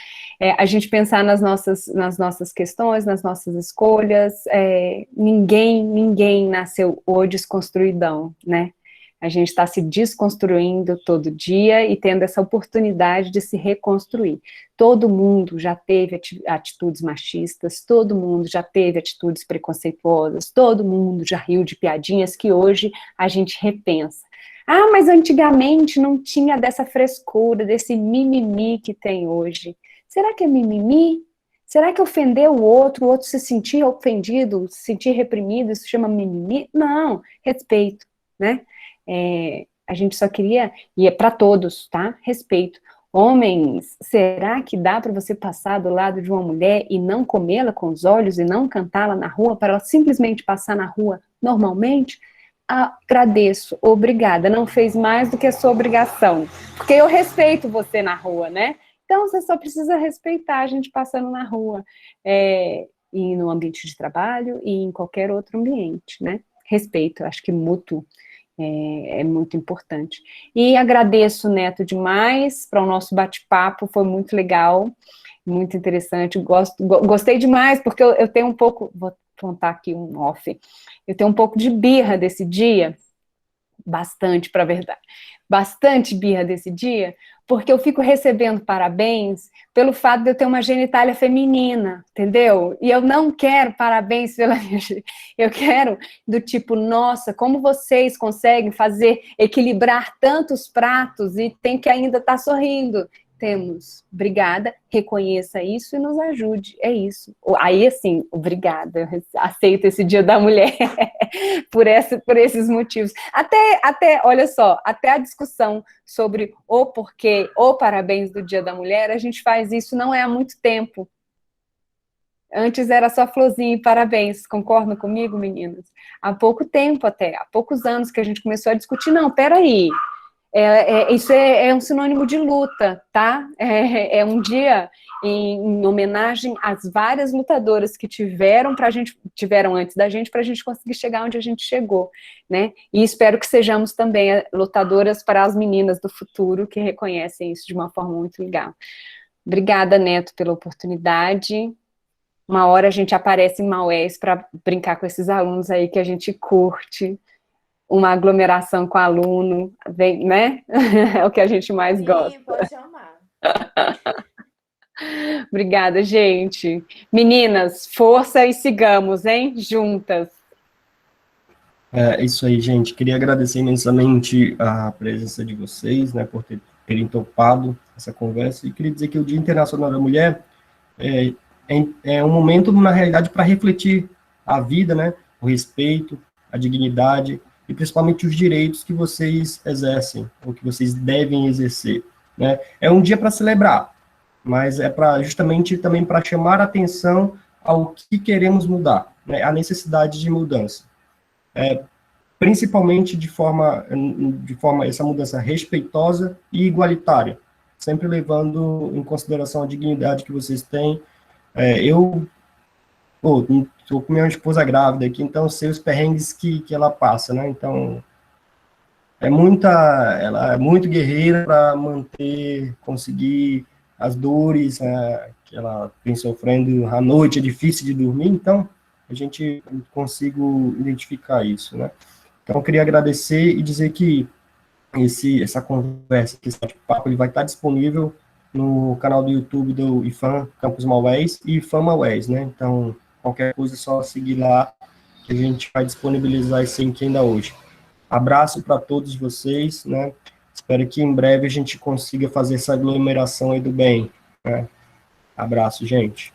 A gente pensar nas nossas questões, nas nossas escolhas. Ninguém nasceu ou desconstruidão, né? A gente está se desconstruindo todo dia e tendo essa oportunidade de se reconstruir. Todo mundo já teve atitudes machistas, todo mundo já teve atitudes preconceituosas, todo mundo já riu de piadinhas que hoje a gente repensa. Ah, mas antigamente não tinha dessa frescura, desse mimimi que tem hoje. Será que é mimimi? Será que ofender o outro se sentir ofendido, se sentir reprimido, isso chama mimimi? Não, respeito, né? A gente só queria, e é para todos, tá? Respeito. Homens, será que dá para você passar do lado de uma mulher e não comê-la com os olhos e não cantá-la na rua, para ela simplesmente passar na rua normalmente? Agradeço, obrigada, não fez mais do que a sua obrigação, porque eu respeito você na rua, né? Então, você só precisa respeitar a gente passando na rua, e no ambiente de trabalho e em qualquer outro ambiente, né? Respeito, acho que mútuo é muito importante. E agradeço, Neto, demais para o nosso bate-papo, foi muito legal, muito interessante, gostei demais, porque eu tenho um pouco, vou contar aqui um off, eu tenho um pouco de birra desse dia, bastante, para a verdade, bastante birra desse dia, porque eu fico recebendo parabéns pelo fato de eu ter uma genitália feminina, entendeu? E eu não quero parabéns pela minha... Eu quero do tipo, nossa, como vocês conseguem equilibrar tantos pratos e tem que ainda estar sorrindo. Temos, obrigada, reconheça isso e nos ajude, é isso. Aí, assim, obrigada, eu aceito esse Dia da Mulher por esses motivos. Até, olha só, até a discussão sobre o porquê, o parabéns do Dia da Mulher, a gente faz isso não é há muito tempo. Antes era só florzinha e parabéns, concordam comigo, meninas? Há pouco tempo até, há poucos anos que a gente começou a discutir, não, peraí, isso é um sinônimo de luta, tá? É um dia em homenagem às várias lutadoras que tiveram antes da gente, para a gente conseguir chegar onde a gente chegou, né? E espero que sejamos também lutadoras para as meninas do futuro que reconhecem isso de uma forma muito legal. Obrigada, Neto, pela oportunidade. Uma hora a gente aparece em Maués para brincar com esses alunos aí que a gente curte. Uma aglomeração com aluno, né? É o que a gente mais gosta. Sim, pode chamar. Obrigada, gente. Meninas, força e sigamos, hein? Juntas. É isso aí, gente. Queria agradecer imensamente a presença de vocês, né, por terem topado essa conversa. E queria dizer que o Dia Internacional da Mulher é um momento, na realidade, para refletir a vida, né, o respeito, a dignidade e principalmente os direitos que vocês exercem, ou que vocês devem exercer, né? É um dia para celebrar, mas é justamente também para chamar a atenção ao que queremos mudar, né? A necessidade de mudança. Principalmente de forma essa mudança respeitosa e igualitária, sempre levando em consideração a dignidade que vocês têm. Estou com minha esposa grávida aqui, então sei os perrengues que ela passa, né? Então, ela é muito guerreira para conseguir as dores que ela vem sofrendo à noite, é difícil de dormir, então a gente consigo identificar isso, né? Então, eu queria agradecer e dizer que essa conversa, esse bate-papo, ele vai estar disponível no canal do YouTube do IFAM Campus Maués e IFAM Maués, né? Então, qualquer coisa é só seguir lá, que a gente vai disponibilizar esse link ainda hoje. Abraço para todos vocês, né? Espero que em breve a gente consiga fazer essa aglomeração aí do bem, né? Abraço, gente.